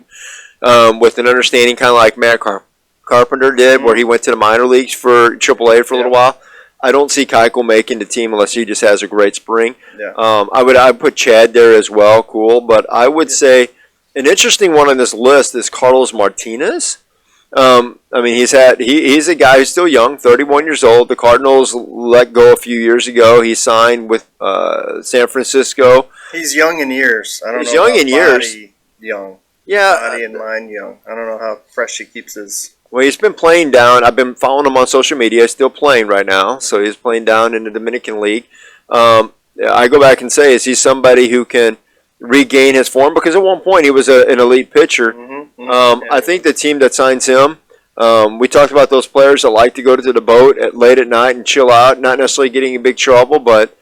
with an understanding, kind of like Matt Carpenter did, where he went to the minor leagues for AAA for a little while. I don't see Keuchel making the team unless he just has a great spring. Yeah. I'd put Chad there as well, cool. But I would say an interesting one on this list is Carlos Martinez. I mean, he's a guy who's still young, 31 years old. The Cardinals let go a few years ago. He signed with San Francisco. He's young in years. I don't He's know. young in years. Young. Yeah. Body and mind young. I don't know how fresh he keeps his. Well, he's been playing down. I've been following him on social media. He's still playing right now, so he's playing down in the Dominican League. I go back and say, is he somebody who can regain his form? Because at one point he was an elite pitcher. I think the team that signs him, we talked about those players that like to go to the boat late at night and chill out, not necessarily getting in big trouble, but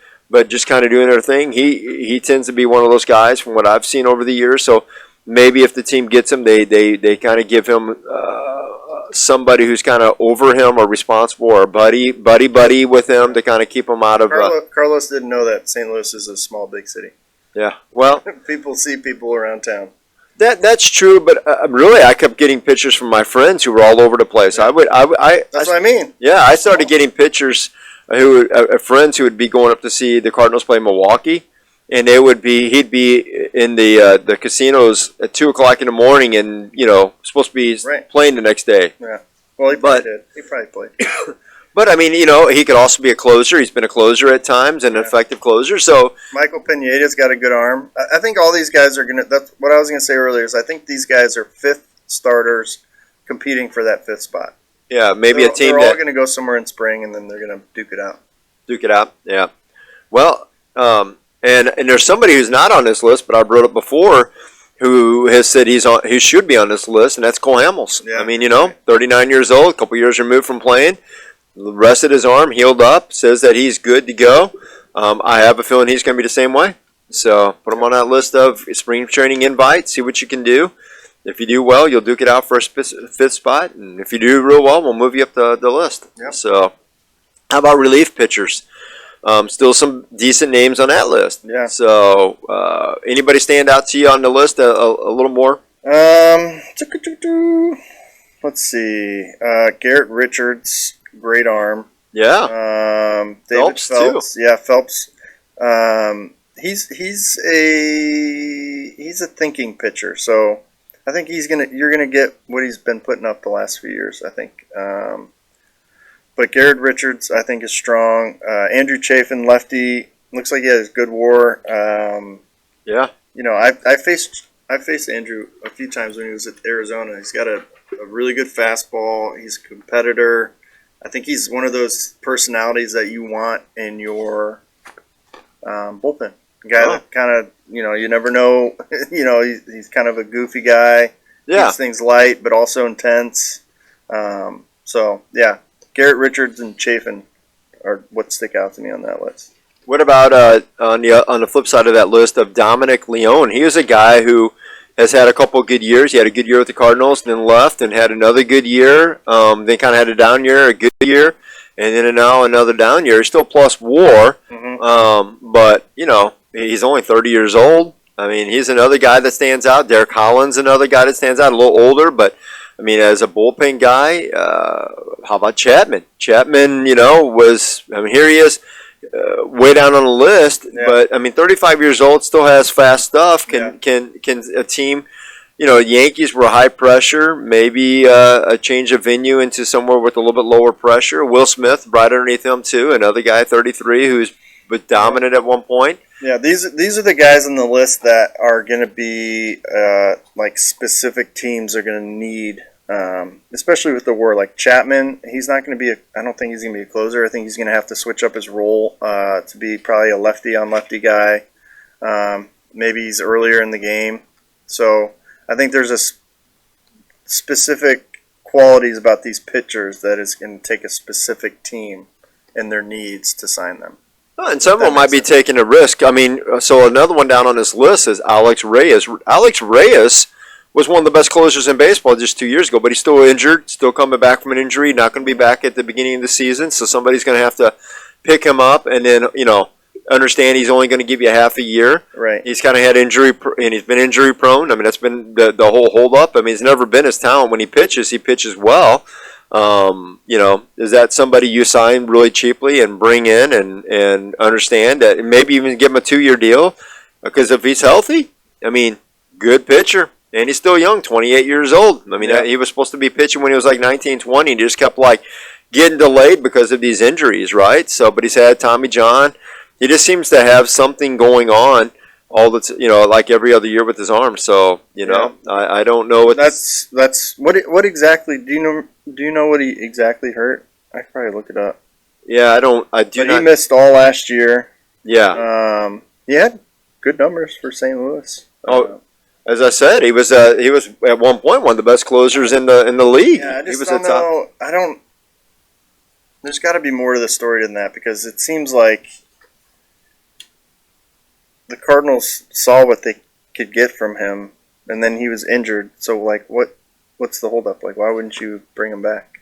just kind of doing their thing. He tends to be one of those guys from what I've seen over the years. So maybe if the team gets him, they kind of give him somebody who's kind of over him or responsible or buddy with him to kind of keep him out of. Carlos didn't know that St. Louis is a small big city. Yeah, well, people see people around town. That's true, but really, I kept getting pictures from my friends who were all over the place. That's what I mean. Yeah, I started getting pictures friends who would be going up to see the Cardinals play Milwaukee, and he'd be in the casinos at 2:00 in the morning, and supposed to be playing the next day. Yeah, well, he probably did. He probably played. But I mean, he could also be a closer. He's been a closer at times, and an effective closer. So Michael Pineda's got a good arm. I think all these guys are gonna. That's what I was gonna say earlier. Is I think these guys are fifth starters competing for that fifth spot. Yeah, maybe a team they're all gonna go somewhere in spring, and then they're gonna duke it out. Duke it out. Yeah. Well, and there's somebody who's not on this list, but I brought up before, who has said he should be on this list, and that's Cole Hamels. Yeah. I mean, 39 years old, a couple years removed from playing. The rest of his arm healed up, says that he's good to go. I have a feeling he's going to be the same way. So put him on that list of spring training invites, see what you can do. If you do well, you'll duke it out for a fifth spot. And if you do real well, we'll move you up the list. Yep. So how about relief pitchers? Still some decent names on that list. Yeah. So anybody stand out to you on the list a little more? Let's see. Garrett Richards. Great arm. Yeah. David Phelps too. Yeah, Phelps. He's a thinking pitcher, so I think you're gonna get what he's been putting up the last few years. I think. But Garrett Richards, I think, is strong. Andrew Chafin, lefty, looks like he has good WAR. Yeah. I faced Andrew a few times when he was at Arizona. He's got a really good fastball. He's a competitor. I think he's one of those personalities that you want in your bullpen. A guy that kind of, you never know. He's kind of a goofy guy. Yeah. Keeps things light, but also intense. Garrett Richards and Chafin are what stick out to me on that list. What about on the flip side of that list of Dominic Leone? He was a guy who has had a couple of good years. He had a good year with the Cardinals, then left and had another good year. Then kind of had a down year, a good year, and then now another down year. He's still plus WAR, but he's only 30 years old. I mean, he's another guy that stands out. Derek Holland's another guy that stands out, a little older, but I mean, as a bullpen guy, how about Chapman? Chapman, here he is. Way down on the list, but I mean, 35 years old, still has fast stuff. Can a team, Yankees were high pressure, maybe a change of venue into somewhere with a little bit lower pressure. Will Smith, right underneath him too, another guy, 33, who's was dominant at one point. Yeah, these are the guys on the list that are going to be like specific teams are going to need. Especially with the WAR, like Chapman, he's not going to be I don't think he's going to be a closer. I think he's going to have to switch up his role to be probably a lefty on lefty guy. Maybe he's earlier in the game. So I think there's a specific qualities about these pitchers that is going to take a specific team and their needs to sign them. And some of them might be taking a risk. I mean, so another one down on this list is Alex Reyes. Alex Reyes was one of the best closers in baseball just 2 years ago, but he's still injured, still coming back from an injury, not going to be back at the beginning of the season, so somebody's going to have to pick him up and then, understand he's only going to give you half a year. Right. He's kind of had injury, and he's been injury prone. I mean, that's been the whole holdup. I mean, he's never been his talent. When he pitches well. Is that somebody you sign really cheaply and bring in and understand that, and maybe even give him a 2-year deal? Because if he's healthy, I mean, good pitcher. And he's still young, 28 years old. I mean, he was supposed to be pitching when he was like 19, 20. And he just kept getting delayed because of these injuries, right? So, but he's had Tommy John. He just seems to have something going on all the like every other year with his arm. So, I don't know what that's what exactly do you know what he exactly hurt? I could probably look it up. Yeah, I do but not. He missed all last year. Yeah. He had good numbers for St. Louis. As I said, he was at one point one of the best closers in the league. Yeah, I just he was don't know. There's got to be more to the story than that, because it seems like the Cardinals saw what they could get from him, and then he was injured. So, what's the holdup? Why wouldn't you bring him back?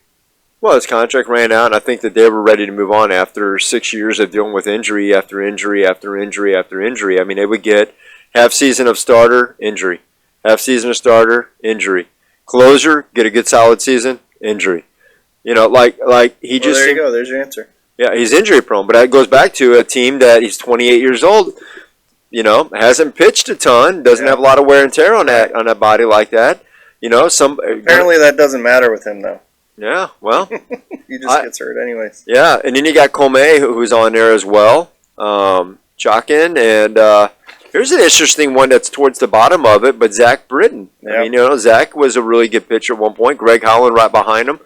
Well, his contract ran out, and I think that they were ready to move on after 6 years of dealing with injury after injury after injury after injury. I mean, they would get half season of starter, injury. Half season of starter, injury. Closer, get a good solid season, injury. He just. There you go. There's your answer. Yeah, he's injury prone, but that goes back to a team that he's 28 years old. Hasn't pitched a ton, doesn't have a lot of wear and tear on that body like that. Apparently that doesn't matter with him though. Yeah, well, he just gets hurt anyways. Yeah, and then you got Comey who's on there as well, Chalkin, and here's an interesting one that's towards the bottom of it, but Zach Britton. Yep. I mean, Zach was a really good pitcher at one point. Greg Holland right behind him.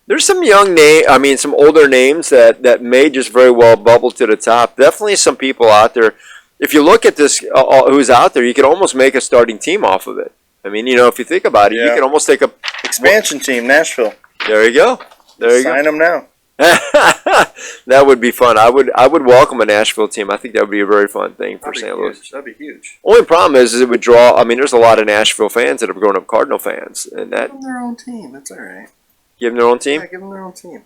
There's some some older names that may just very well bubble to the top. Definitely some people out there. If you look at this, who's out there, you could almost make a starting team off of it. I mean, if you think about it, you can almost take a expansion team, Nashville. There you go. Sign them now. That would be fun. I would welcome a Nashville team. I think that would be a very fun thing for St. Louis. That'd be huge. Only problem is it would draw. I mean, there's a lot of Nashville fans that have grown up Cardinal fans, and that give them their own team. That's all right. Give them their own team. Yeah, give them their own team.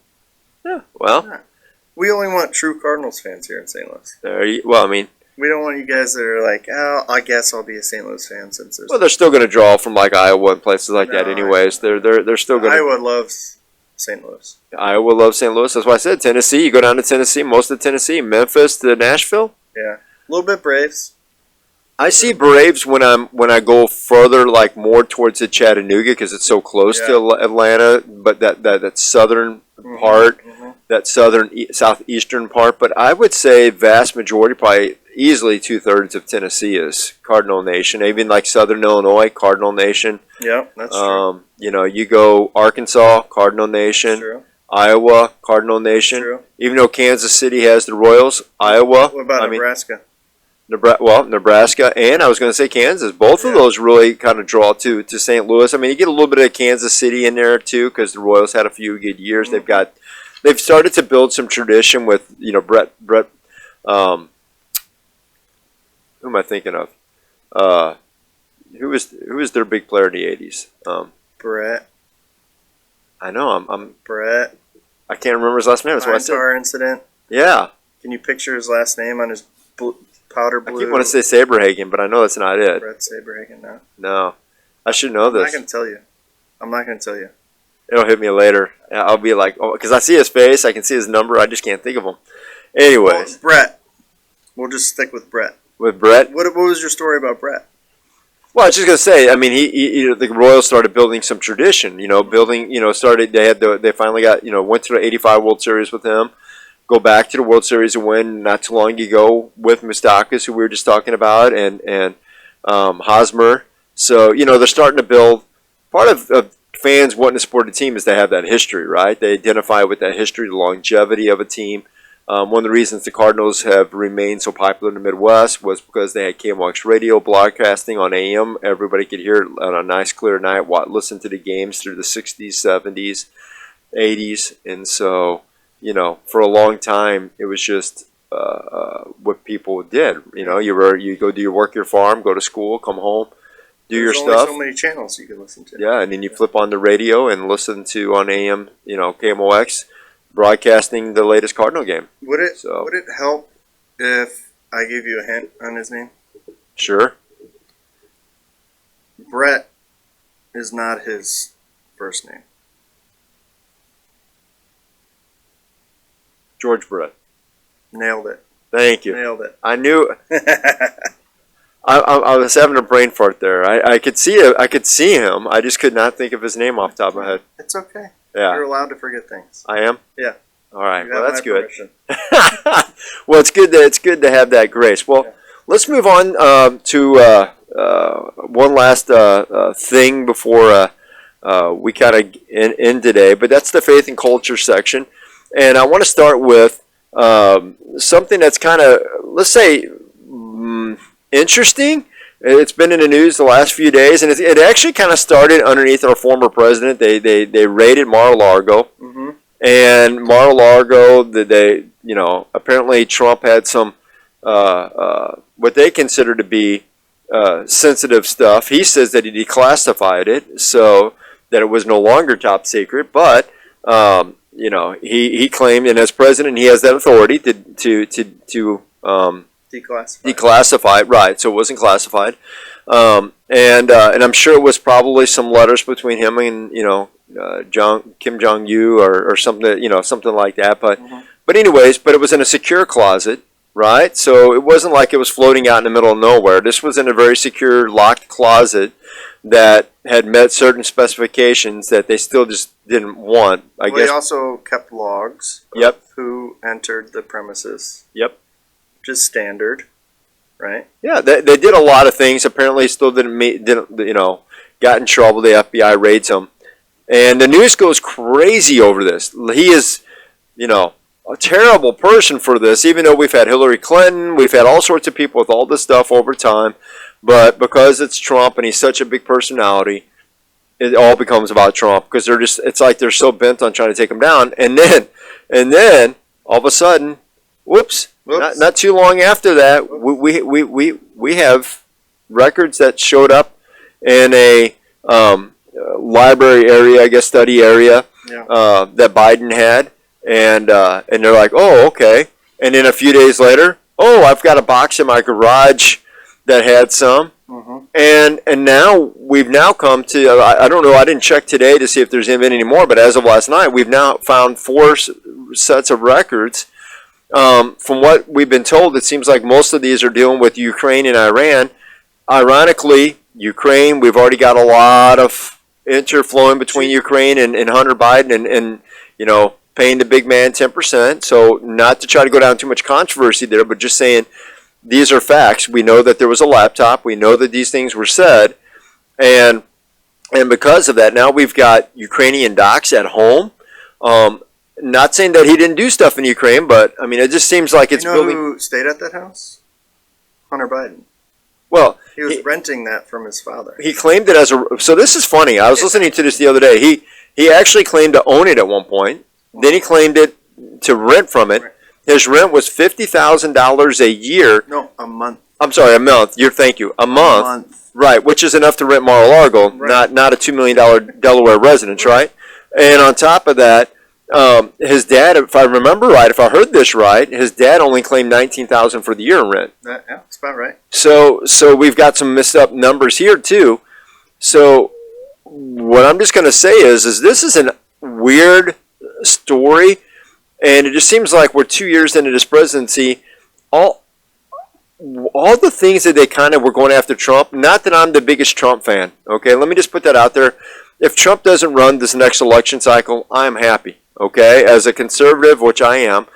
Yeah. Well, we only want true Cardinals fans here in St. Louis. Well, I mean. We don't want you guys that are like, I guess I'll be a St. Louis fan since there's. Well, they're still going to draw from Iowa and places like that, anyways. They're still going. Iowa loves St. Louis. Iowa loves St. Louis. That's why I said Tennessee. You go down to Tennessee, most of Tennessee, Memphis to Nashville. Yeah, a little bit Braves. I see Braves when I go further, more towards the Chattanooga, because it's so close to Atlanta. But that southern part, that southeastern part. But I would say vast majority, probably easily 2/3 of Tennessee is Cardinal Nation. Even Southern Illinois, Cardinal Nation. Yeah, that's true. You go Arkansas, Cardinal Nation. True. Iowa, Cardinal Nation. True. Even though Kansas City has the Royals, Iowa. What about Nebraska? Nebraska, and I was going to say Kansas. Both of those really kind of draw to St. Louis. I mean, you get a little bit of Kansas City in there too, because the Royals had a few good years. Mm-hmm. They've started to build some tradition with Brett. Who am I thinking of? Who was their big player in the '80s? Brett. I know. I'm Brett. I can't remember his last name. That's what I said. Car incident. Yeah. Can you picture his last name on his powder blue? I keep wanting to say Saberhagen, but I know that's not it. Brett Saberhagen. No. No. I should know this. I'm not going to tell you. It'll hit me later. I'll be like, because I see his face, I can see his number, I just can't think of him. Anyways. Well, Brett. We'll just stick with Brett. With Brett? What was your story about Brett? Well, I was just gonna say. I mean, the Royals started building some tradition. They finally got went to the '85 World Series with him. Go back to the World Series and win not too long ago with Moustakas, who we were just talking about, and Hosmer. So they're starting to build. Part of fans wanting to support a team is to have that history, right? They identify with that history, the longevity of a team. One of the reasons the Cardinals have remained so popular in the Midwest was because they had KMOX radio broadcasting on AM. Everybody could hear it on a nice, clear night, listen to the games through the 60s, 70s, 80s. And so, for a long time, it was just what people did. You go do your work, your farm, go to school, come home, do your stuff. There's only so many channels you can listen to. Yeah, and then you flip on the radio and listen to on AM, KMOX, broadcasting the latest Cardinal game. Would it help if I gave you a hint on his name? Sure. Brett is not his first name. George Brett. Nailed it. Thank you. Nailed it. I knew. I was having a brain fart there. I could see it. I could see him. I just could not think of his name off the top of my head. It's okay. Yeah. You're allowed to forget things. I am? Yeah. All right. You Well, have that's my good. permission. Well, it's good to have that grace. Well, let's move on to one last thing before we kind of end today. But that's the faith and culture section, and I want to start with something that's kind of, let's say, interesting. It's been in the news the last few days, and it actually kind of started underneath our former president. They raided Mar-a-Lago, and Mar-a-Lago, apparently Trump had some what they consider to be sensitive stuff. He says that he declassified it so that it was no longer top secret, but he claimed, and as president, he has that authority to declassify it, right? So it wasn't classified, and I'm sure it was probably some letters between him and Kim Jong-un or something, something like that. But anyways, it was in a secure closet, right? So it wasn't like it was floating out in the middle of nowhere. This was in a very secure, locked closet that had met certain specifications that they still just didn't want. I guess. They also kept logs Yep. of who entered the premises. Yep. Which is standard, right? Yeah, they did a lot of things. Apparently, still didn't got in trouble. The FBI raids him, and the news goes crazy over this. He is, a terrible person for this. Even though we've had Hillary Clinton, we've had all sorts of people with all this stuff over time, but because it's Trump and he's such a big personality, it all becomes about Trump because it's like they're so bent on trying to take him down, and then all of a sudden, whoops. Not too long after that, we have records that showed up in a library area, I guess study area, that Biden had, and they're like, oh, okay. And then a few days later, oh, I've got a box in my garage that had some, and now we've now come to, I don't know, I didn't check today to see if there's been any more, but as of last night, we've now found 4 sets of records. From what we've been told, it seems like most of these are dealing with Ukraine and Iran. Ironically, Ukraine, we've already got a lot of interflowing between Ukraine and Hunter Biden and paying the big man 10%. So not to try to go down too much controversy there, but just saying these are facts. We know that there was a laptop. We know that these things were said. And because of that, now we've got Ukrainian docs at home. Not saying that he didn't do stuff in Ukraine, but I mean, it just seems like it's building. Who stayed at that house? Hunter Biden. Well, he was renting that from his father. He claimed it as a. So this is funny. I was listening to this the other day. He actually claimed to own it at one point. Then he claimed it to rent from it. His rent was $50,000 a year. No, a month. I'm sorry, a month. Thank you. A month. Right, which is enough to rent Mar-a-Lago, not a $2 million Delaware residence, right? And on top of that. His dad, if I remember right, if I heard this right, his dad only claimed $19,000 for the year in rent. Yeah, that's about right. So we've got some messed up numbers here too. So what I'm just going to say is this is a weird story, and it just seems like we're 2 years into this presidency. All the things that they kind of were going after Trump. Not that I'm the biggest Trump fan. Okay, let me just put that out there. If Trump doesn't run this next election cycle, I'm happy. Okay, as a conservative, which I am,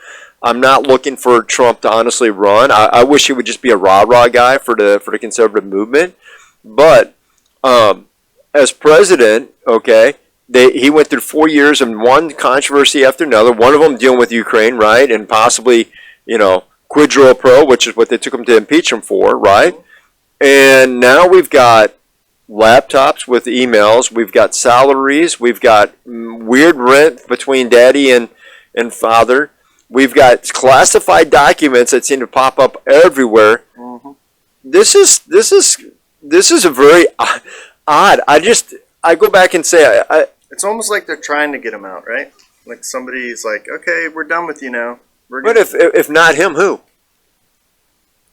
I'm not looking for Trump to honestly run. I wish he would just be a rah-rah guy for the conservative movement. But as president, okay, he went through 4 years of one controversy after another. One of them dealing with Ukraine, right, and possibly, quid pro quo, which is what they took him to impeach him for, right? And now we've got laptops with emails. We've got salaries. We've got weird rent between daddy and father. We've got classified documents that seem to pop up everywhere. Mm-hmm. This is a very odd. I go back and say it's almost like they're trying to get him out, right? Like somebody's like, okay, we're done with you now. But if not him, who?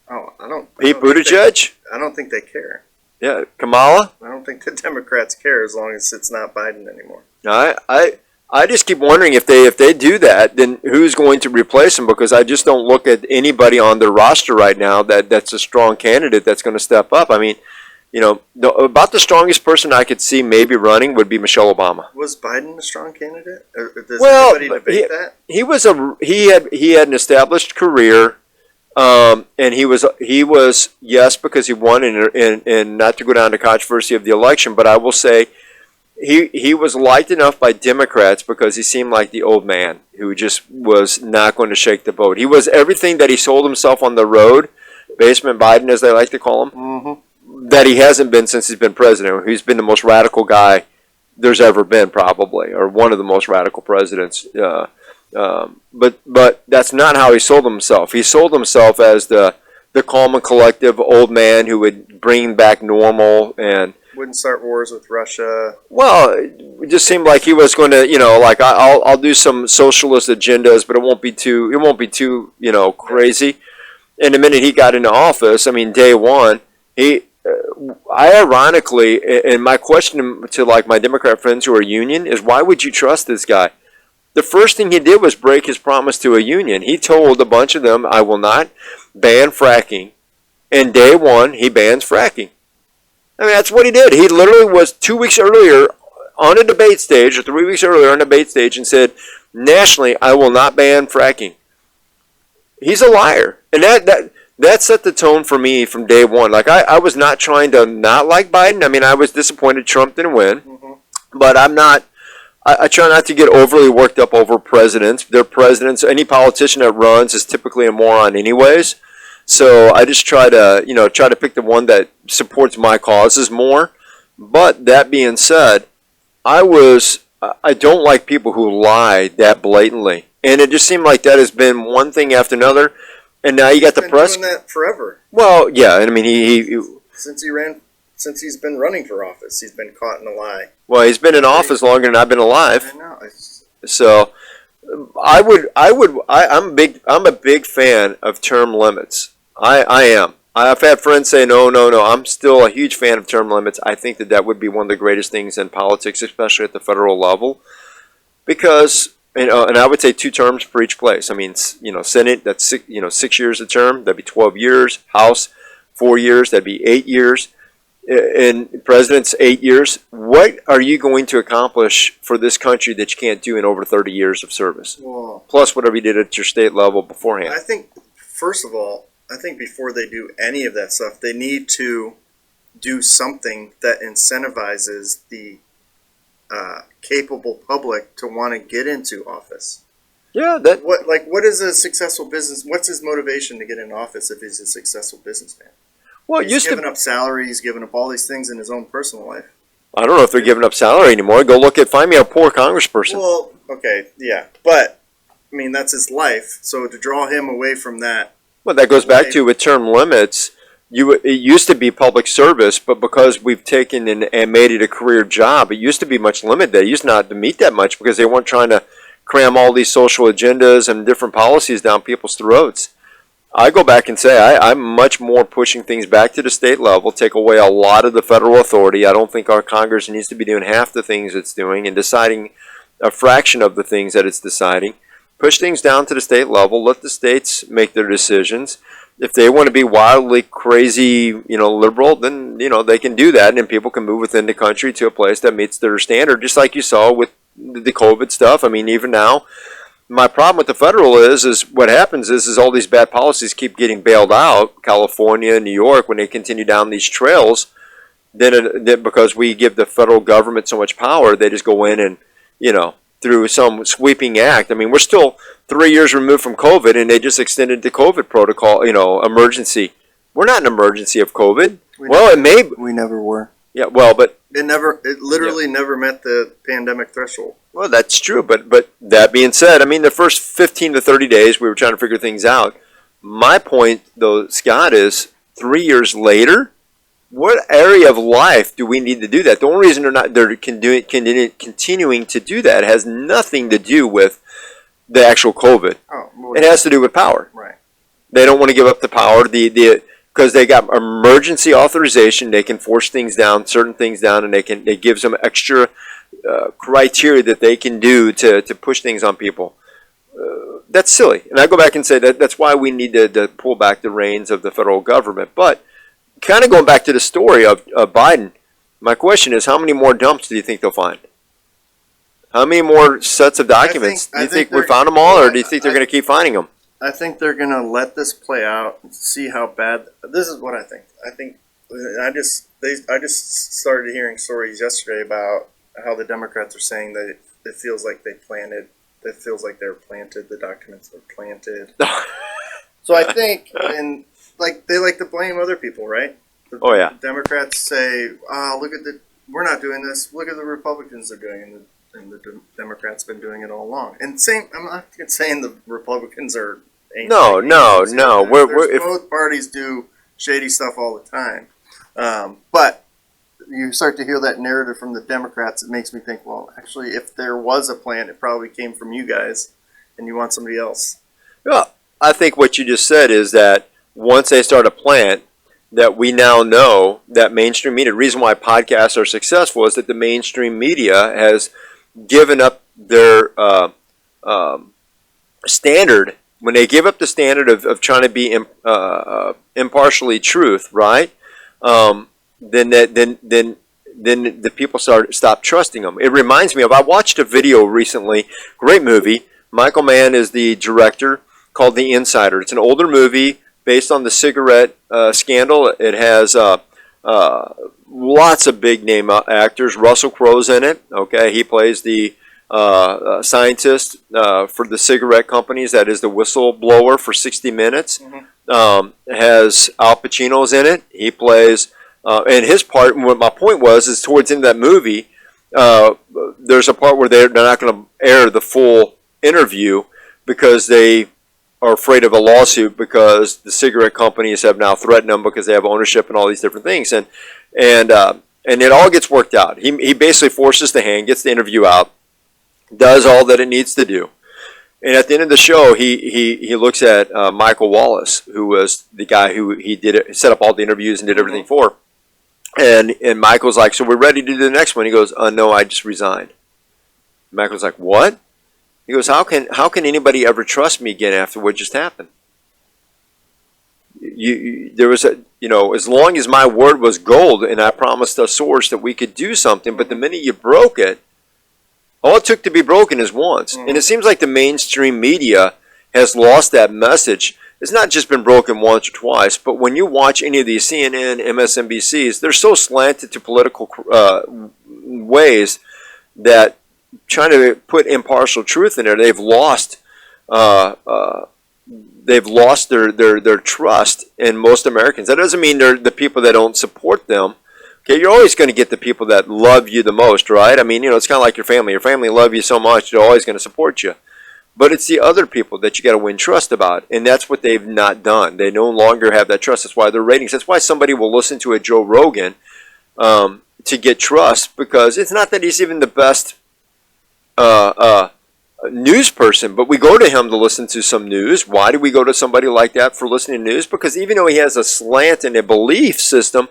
Oh, Pete Buttigieg? I don't think they care. Yeah, Kamala? I don't think the Democrats care as long as it's not Biden anymore. I just keep wondering if they do that, then who's going to replace him? Because I just don't look at anybody on their roster right now that's a strong candidate that's going to step up. I mean, about the strongest person I could see maybe running would be Michelle Obama. Was Biden a strong candidate? Does anybody debate that? He had an established career, and he was yes, because he won, and not to go down to controversy of the election, but I will say he was liked enough by Democrats because he seemed like the old man who just was not going to shake the boat. He was everything that he sold himself on the road, Basement Biden as they like to call him. Mm-hmm. That he hasn't been since he's been president. He's been the most radical guy there's ever been, probably, or one of the most radical presidents. But that's not how he sold himself. He sold himself as the calm and collective old man who would bring back normal and wouldn't start wars with Russia. Well, it just seemed like he was going to, like I'll do some socialist agendas, but it won't be too crazy. And the minute he got into office, I mean, day one, I ironically, and my question to like my Democrat friends who are union is, why would you trust this guy? The first thing he did was break his promise to a union. He told a bunch of them, I will not ban fracking. And day one, he bans fracking. I mean, that's what he did. He literally was 2 weeks earlier on a debate stage, or 3 weeks earlier on a debate stage, and said, nationally, I will not ban fracking. He's a liar. And that set the tone for me from day one. Like, I was not trying to not like Biden. I mean, I was disappointed Trump didn't win. Mm-hmm. But I'm not, I try not to get overly worked up over presidents. They're presidents. Any politician that runs is typically a moron anyways. So I just try to pick the one that supports my causes more. But that being said, I don't like people who lie that blatantly. And it just seemed like that has been one thing after another. And now you got the press. He's been doing that forever. Well, yeah, and I mean he since he's been running for office, he's been caught in a lie. Well, he's been in office longer than I've been alive. I know. So I'm a big fan of term limits. I am. I've had friends say no. I'm still a huge fan of term limits. I think that would be one of the greatest things in politics, especially at the federal level, because. And I would say 2 terms for each place. I mean, Senate, that's 6 years a term. That'd be 12 years. House, 4 years. That'd be 8 years. And president's 8 years. What are you going to accomplish for this country that you can't do in over 30 years of service? Well, plus whatever you did at your state level beforehand. I think, first of all, before they do any of that stuff, they need to do something that incentivizes the capable public to want to get into office. Yeah, what is a successful business? What's his motivation to get in office if he's a successful businessman? Well, he's given up salary, he's given up all these things in his own personal life. I don't know if they're giving up salary anymore. Find me a poor congressperson. Well, okay, yeah, but I mean that's his life. So to draw him away from that. Well, that goes back to with term limits. It used to be public service, but because we've taken and made it a career job, it used to be much limited. They used not to meet that much because they weren't trying to cram all these social agendas and different policies down people's throats. I go back and say I'm much more pushing things back to the state level, take away a lot of the federal authority. I don't think our Congress needs to be doing half the things it's doing and deciding a fraction of the things that it's deciding. Push things down to the state level, let the states make their decisions. If they want to be wildly crazy, liberal, then, they can do that, and people can move within the country to a place that meets their standard, just like you saw with the COVID stuff. I mean, even now, my problem with the federal is what happens is all these bad policies keep getting bailed out, California, New York, when they continue down these trails, then because we give the federal government so much power, they just go in and, through some sweeping act. I mean, we're still 3 years removed from COVID, and they just extended the COVID protocol, emergency. We're not an emergency of COVID. We never were. Yeah, well, but It literally never met the pandemic threshold. well, that's true. But that being said, I mean, the first 15 to 30 days, we were trying to figure things out. My point, though, Scott, is 3 years later, what area of life do we need to do that? The only reason they're continuing to do that has nothing to do with the actual COVID. Oh, well, It has to do with power. right. They don't want to give up the power. Because they got emergency authorization, they can force things down, certain things down, and it gives them extra criteria that they can do to push things on people. That's silly. And I go back and say that's why we need to pull back the reins of the federal government. But kind of going back to the story of Biden, my question is, how many more dumps do you think they'll find? How many more sets of documents? Do you think we found them all, or do you think they're going to keep finding them? I think they're going to let this play out and see how bad. This is what I think. I just started hearing stories yesterday about how the Democrats are saying that it feels like they were planted. The documents were planted. So I think, and they like to blame other people, right? Oh yeah. Democrats say, we're not doing this. Look at the Republicans are doing, and the Democrats been doing it all along. And I'm not saying the Republicans are. No. Both parties do shady stuff all the time, but you start to hear that narrative from the Democrats. It makes me think, well, actually, if there was a plan, it probably came from you guys, and you want somebody else. Well, I think what you just said is that once they start a plant, that we now know that mainstream media. The reason why podcasts are successful is that the mainstream media has given up their standard. When they give up the standard of trying to be impartially truth, right? Then the people stop trusting them. It reminds me of, I watched a video recently, great movie. Michael Mann is the director, called The Insider. It's an older movie based on the cigarette scandal. It has lots of big name actors. Russell Crowe's in it. Okay, he plays the scientist for the cigarette companies, that is the whistleblower for 60 Minutes. Mm-hmm. Has Al Pacino's in it. He plays, and his part, what my point was, is towards the end of that movie, there's a part where they're not going to air the full interview because they are afraid of a lawsuit because the cigarette companies have now threatened them because they have ownership and all these different things. And it all gets worked out. He basically forces the hand, gets the interview out, does all that it needs to do. And at the end of the show, he looks at Michael Wallace, who was the guy who he set up all the interviews and did everything for. And Michael's like, so we're ready to do the next one. He goes, no, I just resigned. Michael's like, what? He goes, how can anybody ever trust me again after what just happened? There was as long as my word was gold and I promised a source that we could do something, but the minute you broke it, all it took to be broken is once. And it seems like the mainstream media has lost that message. It's not just been broken once or twice, but when you watch any of these CNN, MSNBCs, they're so slanted to political ways that trying to put impartial truth in there, they've lost their trust in most Americans. That doesn't mean they're the people that don't support them. Okay, you're always going to get the people that love you the most, right? I mean, it's kind of like your family. Your family love you so much, they're always going to support you. But it's the other people that you got to win trust about, and that's what they've not done. They no longer have that trust. That's why their ratings. That's why somebody will listen to a Joe Rogan to get trust, because it's not that he's even the best news person, but we go to him to listen to some news. Why do we go to somebody like that for listening to news? Because even though he has a slant and a belief system,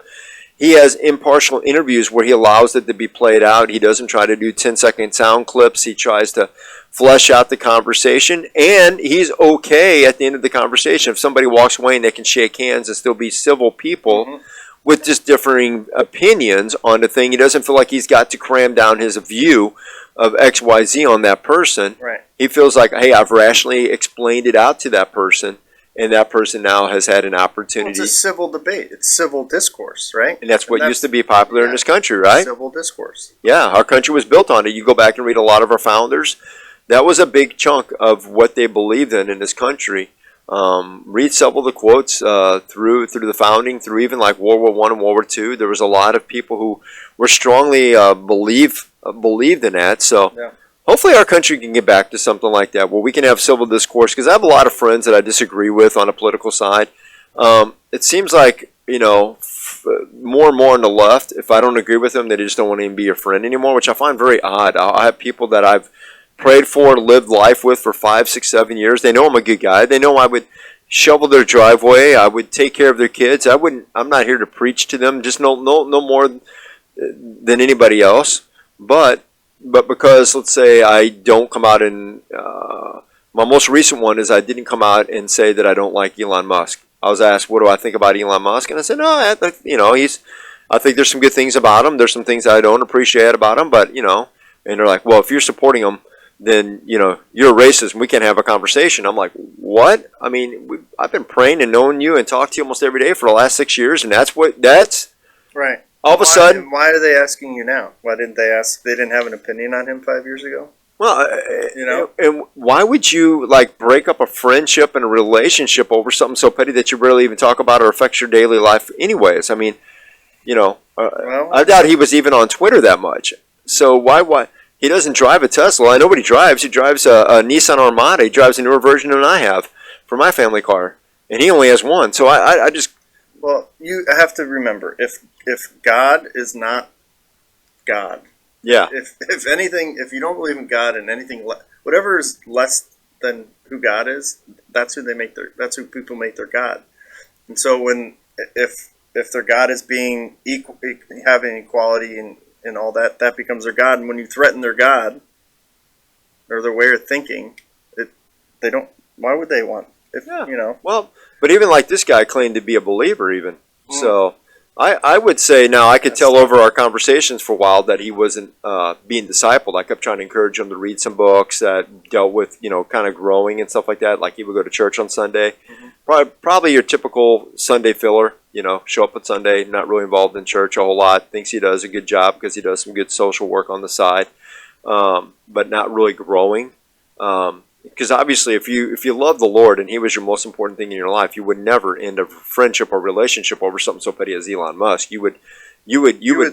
he has impartial interviews where he allows it to be played out. He doesn't try to do 10-second sound clips. He tries to flesh out the conversation, and he's okay at the end of the conversation. If somebody walks away and they can shake hands and still be civil people with just differing opinions on the thing, he doesn't feel like he's got to cram down his view of XYZ on that person. Right. He feels like, hey, I've rationally explained it out to that person, and that person now has had an Well, opportunity. it's a civil debate. It's civil discourse, right? And that's what used to be popular in this country, right? Civil discourse. Yeah, our country was built on it. You go back and read a lot of our founders. That was a big chunk of what they believed in this country. Read several of the quotes through the founding, through even like World War I and World War II. There was a lot of people who were strongly believed in that. So Yeah. hopefully our country can get back to something like that, where we can have civil discourse. Because I have a lot of friends that I disagree with on the political side. It seems like, more and more on the left, if I don't agree with them, they just don't want to even be your friend anymore, which I find very odd. I have people that I've prayed for and lived life with for 5, 6, 7 years. They know I'm a good guy. They know I would shovel their driveway. I would take care of their kids. I'm not here to preach to them, just no more than anybody else. But because, let's say, I don't come out and my most recent one is I didn't come out and say that I don't like Elon Musk. I was asked, what do I think about Elon Musk? And I said, no, I think there's some good things about him. There's some things I don't appreciate about him, but, and they're like, well, if you're supporting him, then, you're a racist and we can't have a conversation. I'm like, what? I mean, I've been praying and knowing you and talked to you almost every day for the last 6 years, and that's Right. all of a sudden. Why are they asking you now? Why didn't they ask? They didn't have an opinion on him 5 years ago? Well, and why would you break up a friendship and a relationship over something so petty that you barely even talk about or affects your daily life anyways? I mean, I doubt he was even on Twitter that much. So why? He doesn't drive a Tesla. I know what he drives. He drives a Nissan Armada. He drives a newer version than I have for my family car, and he only has one. So I just. Well, you have to remember, if God is not God. Yeah. If anything, if you don't believe in God and anything, whatever is less than who God is, that's who people make their God. And so if their God is being equal, having equality and all that, that becomes their God. And when you threaten their God or their way of thinking, they don't. Why would they want? Well, but even like this guy claimed to be a believer, even so. I would say now I could tell over our conversations for a while that he wasn't being discipled. I kept trying to encourage him to read some books that dealt with kind of growing and stuff like that. Like he would go to church on Sunday, probably your typical Sunday filler. Show up on Sunday, not really involved in church a whole lot. Thinks he does a good job because he does some good social work on the side, but not really growing. Because obviously, if you love the Lord and He was your most important thing in your life, you would never end a friendship or relationship over something so petty as Elon Musk. You would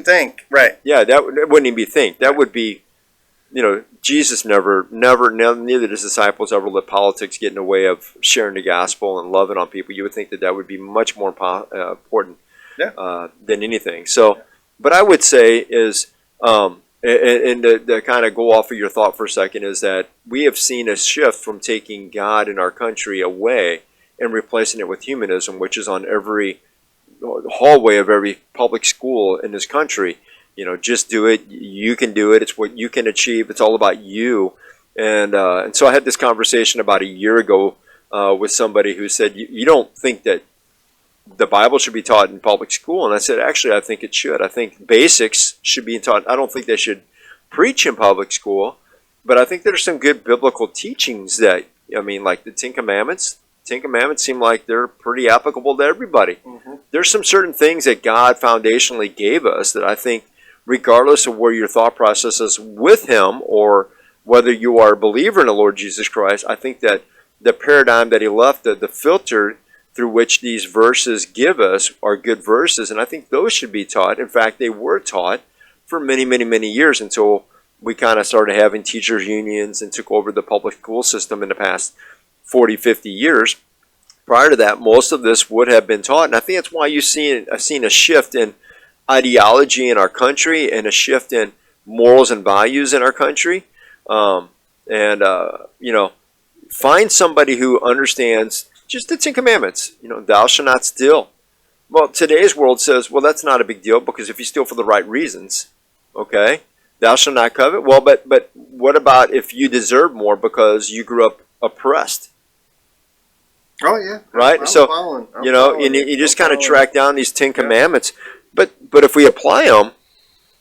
think, right? Yeah, that wouldn't even be think. That would be, Jesus neither did His disciples ever let politics get in the way of sharing the gospel and loving on people. You would think that would be much more important than anything. So, but I would say is. And to kind of go off of your thought for a second is that we have seen a shift from taking God in our country away and replacing it with humanism, which is on every hallway of every public school in this country. Just do it. You can do it. It's what you can achieve. It's all about you. And so I had this conversation about a year ago with somebody who said, you don't think that the Bible should be taught in public school? And I said, actually, I think it should. I think basics should be taught. I don't think they should preach in public school, but I think there's some good biblical teachings that, like the Ten Commandments. Ten Commandments seem like they're pretty applicable to everybody. Mm-hmm. There's some certain things that God foundationally gave us that I think, regardless of where your thought process is with Him or whether you are a believer in the Lord Jesus Christ, I think that the paradigm that He left, the filter through which these verses give us are good verses, and I think those should be taught. In fact, they were taught for many, many, many years until we kind of started having teachers' unions and took over the public school system in the past 40, 50 years. Prior to that, most of this would have been taught, and I think that's why I've seen a shift in ideology in our country and a shift in morals and values in our country. Find somebody who understands just the Ten Commandments. Thou shalt not steal. Well, today's world says, well, that's not a big deal because if you steal for the right reasons, okay, thou shalt not covet. Well, but what about if you deserve more because you grew up oppressed? Oh yeah, right. I'm so following. you just kind of track down these 10 Commandments, but if we apply them,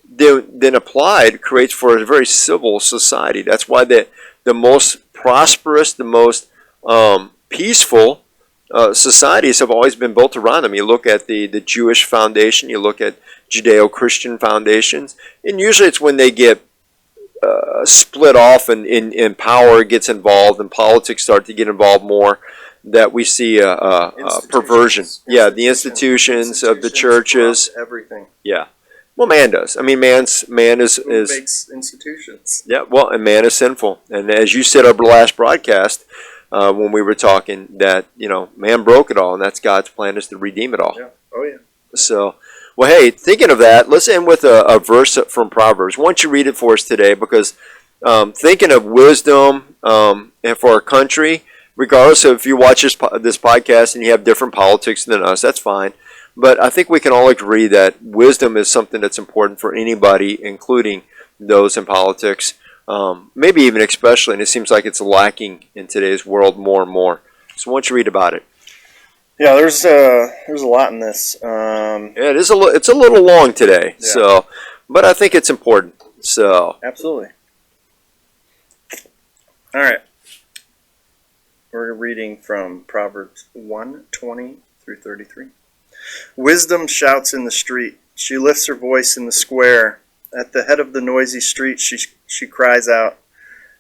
then applied creates for a very civil society. That's why the most prosperous, the most peaceful societies have always been built around them. You look at the Jewish foundation, you look at Judeo-Christian foundations, and usually it's when they get split off and power gets involved and politics start to get involved more, that we see a perversion. Yeah, the institutions of the churches. Everything. Yeah. Well, man does. I mean, man is makes institutions. Yeah, well, and man is sinful. And as you said over the last broadcast, when we were talking, that, man broke it all, and that's God's plan, is to redeem it all. Yeah. Oh, yeah. So, well, hey, thinking of that, let's end with a verse from Proverbs. Why don't you read it for us today? Because thinking of wisdom and for our country, regardless of if you watch this podcast and you have different politics than us, that's fine. But I think we can all agree that wisdom is something that's important for anybody, including those in politics, maybe even especially, and it seems like it's lacking in today's world more and more. So why don't you read about it? Yeah, there's a lot in this. Yeah, it's a little long today, yeah. So, but I think it's important. So absolutely. All right, we're reading from Proverbs 1:20 through 33. Wisdom shouts in the street. She lifts her voice in the square. At the head of the noisy street, she cries out.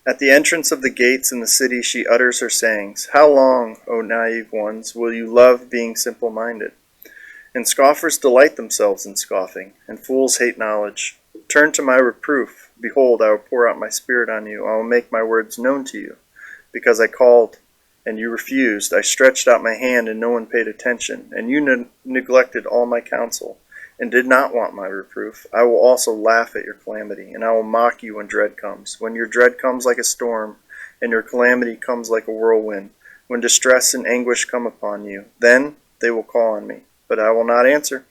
At the entrance of the gates in the city, she utters her sayings. How long, O naive ones, will you love being simple-minded? And scoffers delight themselves in scoffing, and fools hate knowledge. Turn to my reproof. Behold, I will pour out my spirit on you. I will make my words known to you. Because I called, and you refused. I stretched out my hand, and no one paid attention. And you neglected all my counsel, and did not want my reproof. I will also laugh at your calamity, and I will mock you when dread comes. When your dread comes like a storm, and your calamity comes like a whirlwind, when distress and anguish come upon you, then they will call on me, but I will not answer.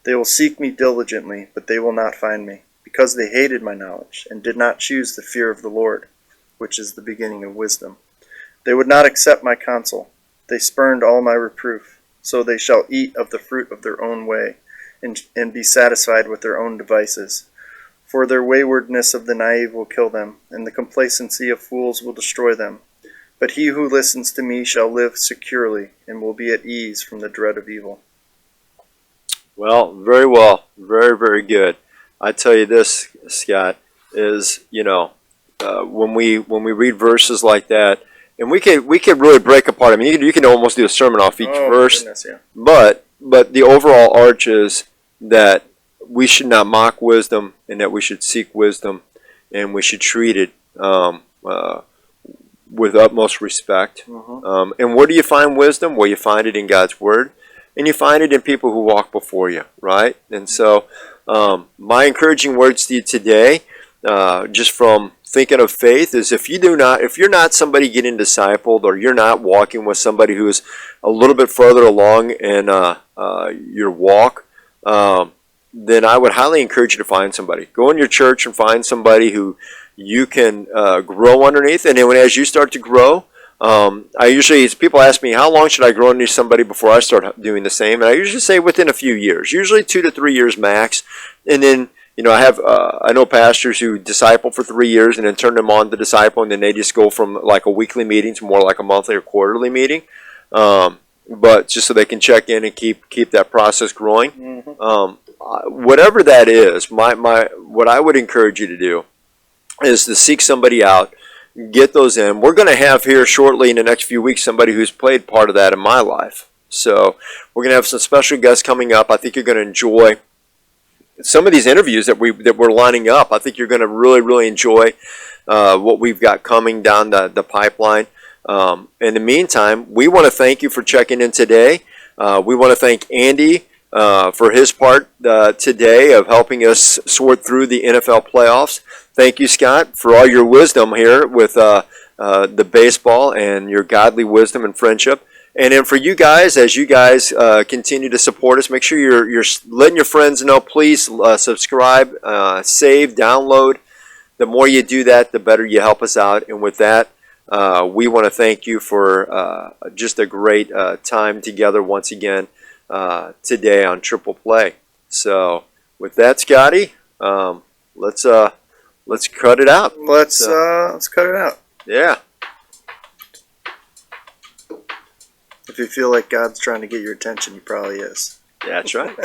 They will seek me diligently, but they will not find me, because they hated my knowledge, and did not choose the fear of the Lord, which is the beginning of wisdom. They would not accept my counsel. They spurned all my reproof. So they shall eat of the fruit of their own way, and be satisfied with their own devices. For their waywardness of the naive will kill them, and the complacency of fools will destroy them. But he who listens to me shall live securely, and will be at ease from the dread of evil. Well. Very, very good. I tell you this, Scott, is, when we read verses like that, and we could really break apart. I mean, you can almost do a sermon off each verse. Goodness, yeah. But the overall arch is that we should not mock wisdom, and that we should seek wisdom, and we should treat it with utmost respect. Mm-hmm. And where do you find wisdom? Well, you find it in God's Word, and you find it in people who walk before you, right? And so my encouraging words to you today, just from thinking of faith, is if you're not somebody getting discipled, or you're not walking with somebody who is a little bit further along in your walk, then I would highly encourage you to find somebody. Go in your church and find somebody who you can grow underneath. And then as you start to grow, people ask me, how long should I grow underneath somebody before I start doing the same? And I usually say within a few years, usually 2 to 3 years max. And then I know pastors who disciple for 3 years and then turn them on to disciple, and then they just go from like a weekly meeting to more like a monthly or quarterly meeting, but just so they can check in and keep that process growing. Mm-hmm. Whatever that is, what I would encourage you to do is to seek somebody out, get those in. We're going to have here shortly in the next few weeks somebody who's played part of that in my life. So we're going to have some special guests coming up. I think you're going to enjoy some of these interviews that we're lining up. I think you're going to really, really enjoy what we've got coming down the pipeline. In the meantime, we want to thank you for checking in today. We want to thank Andy for his part today of helping us sort through the NFL playoffs. Thank you, Scott, for all your wisdom here with the baseball and your godly wisdom and friendship. And then for you guys, as you guys continue to support us, make sure you're letting your friends know. Please subscribe, save, download. The more you do that, the better you help us out. And with that, we want to thank you for just a great time together once again today on Triple Play. So with that, Scotty, let's cut it out. Let's cut it out. Yeah. If you feel like God's trying to get your attention, he probably is. That's right.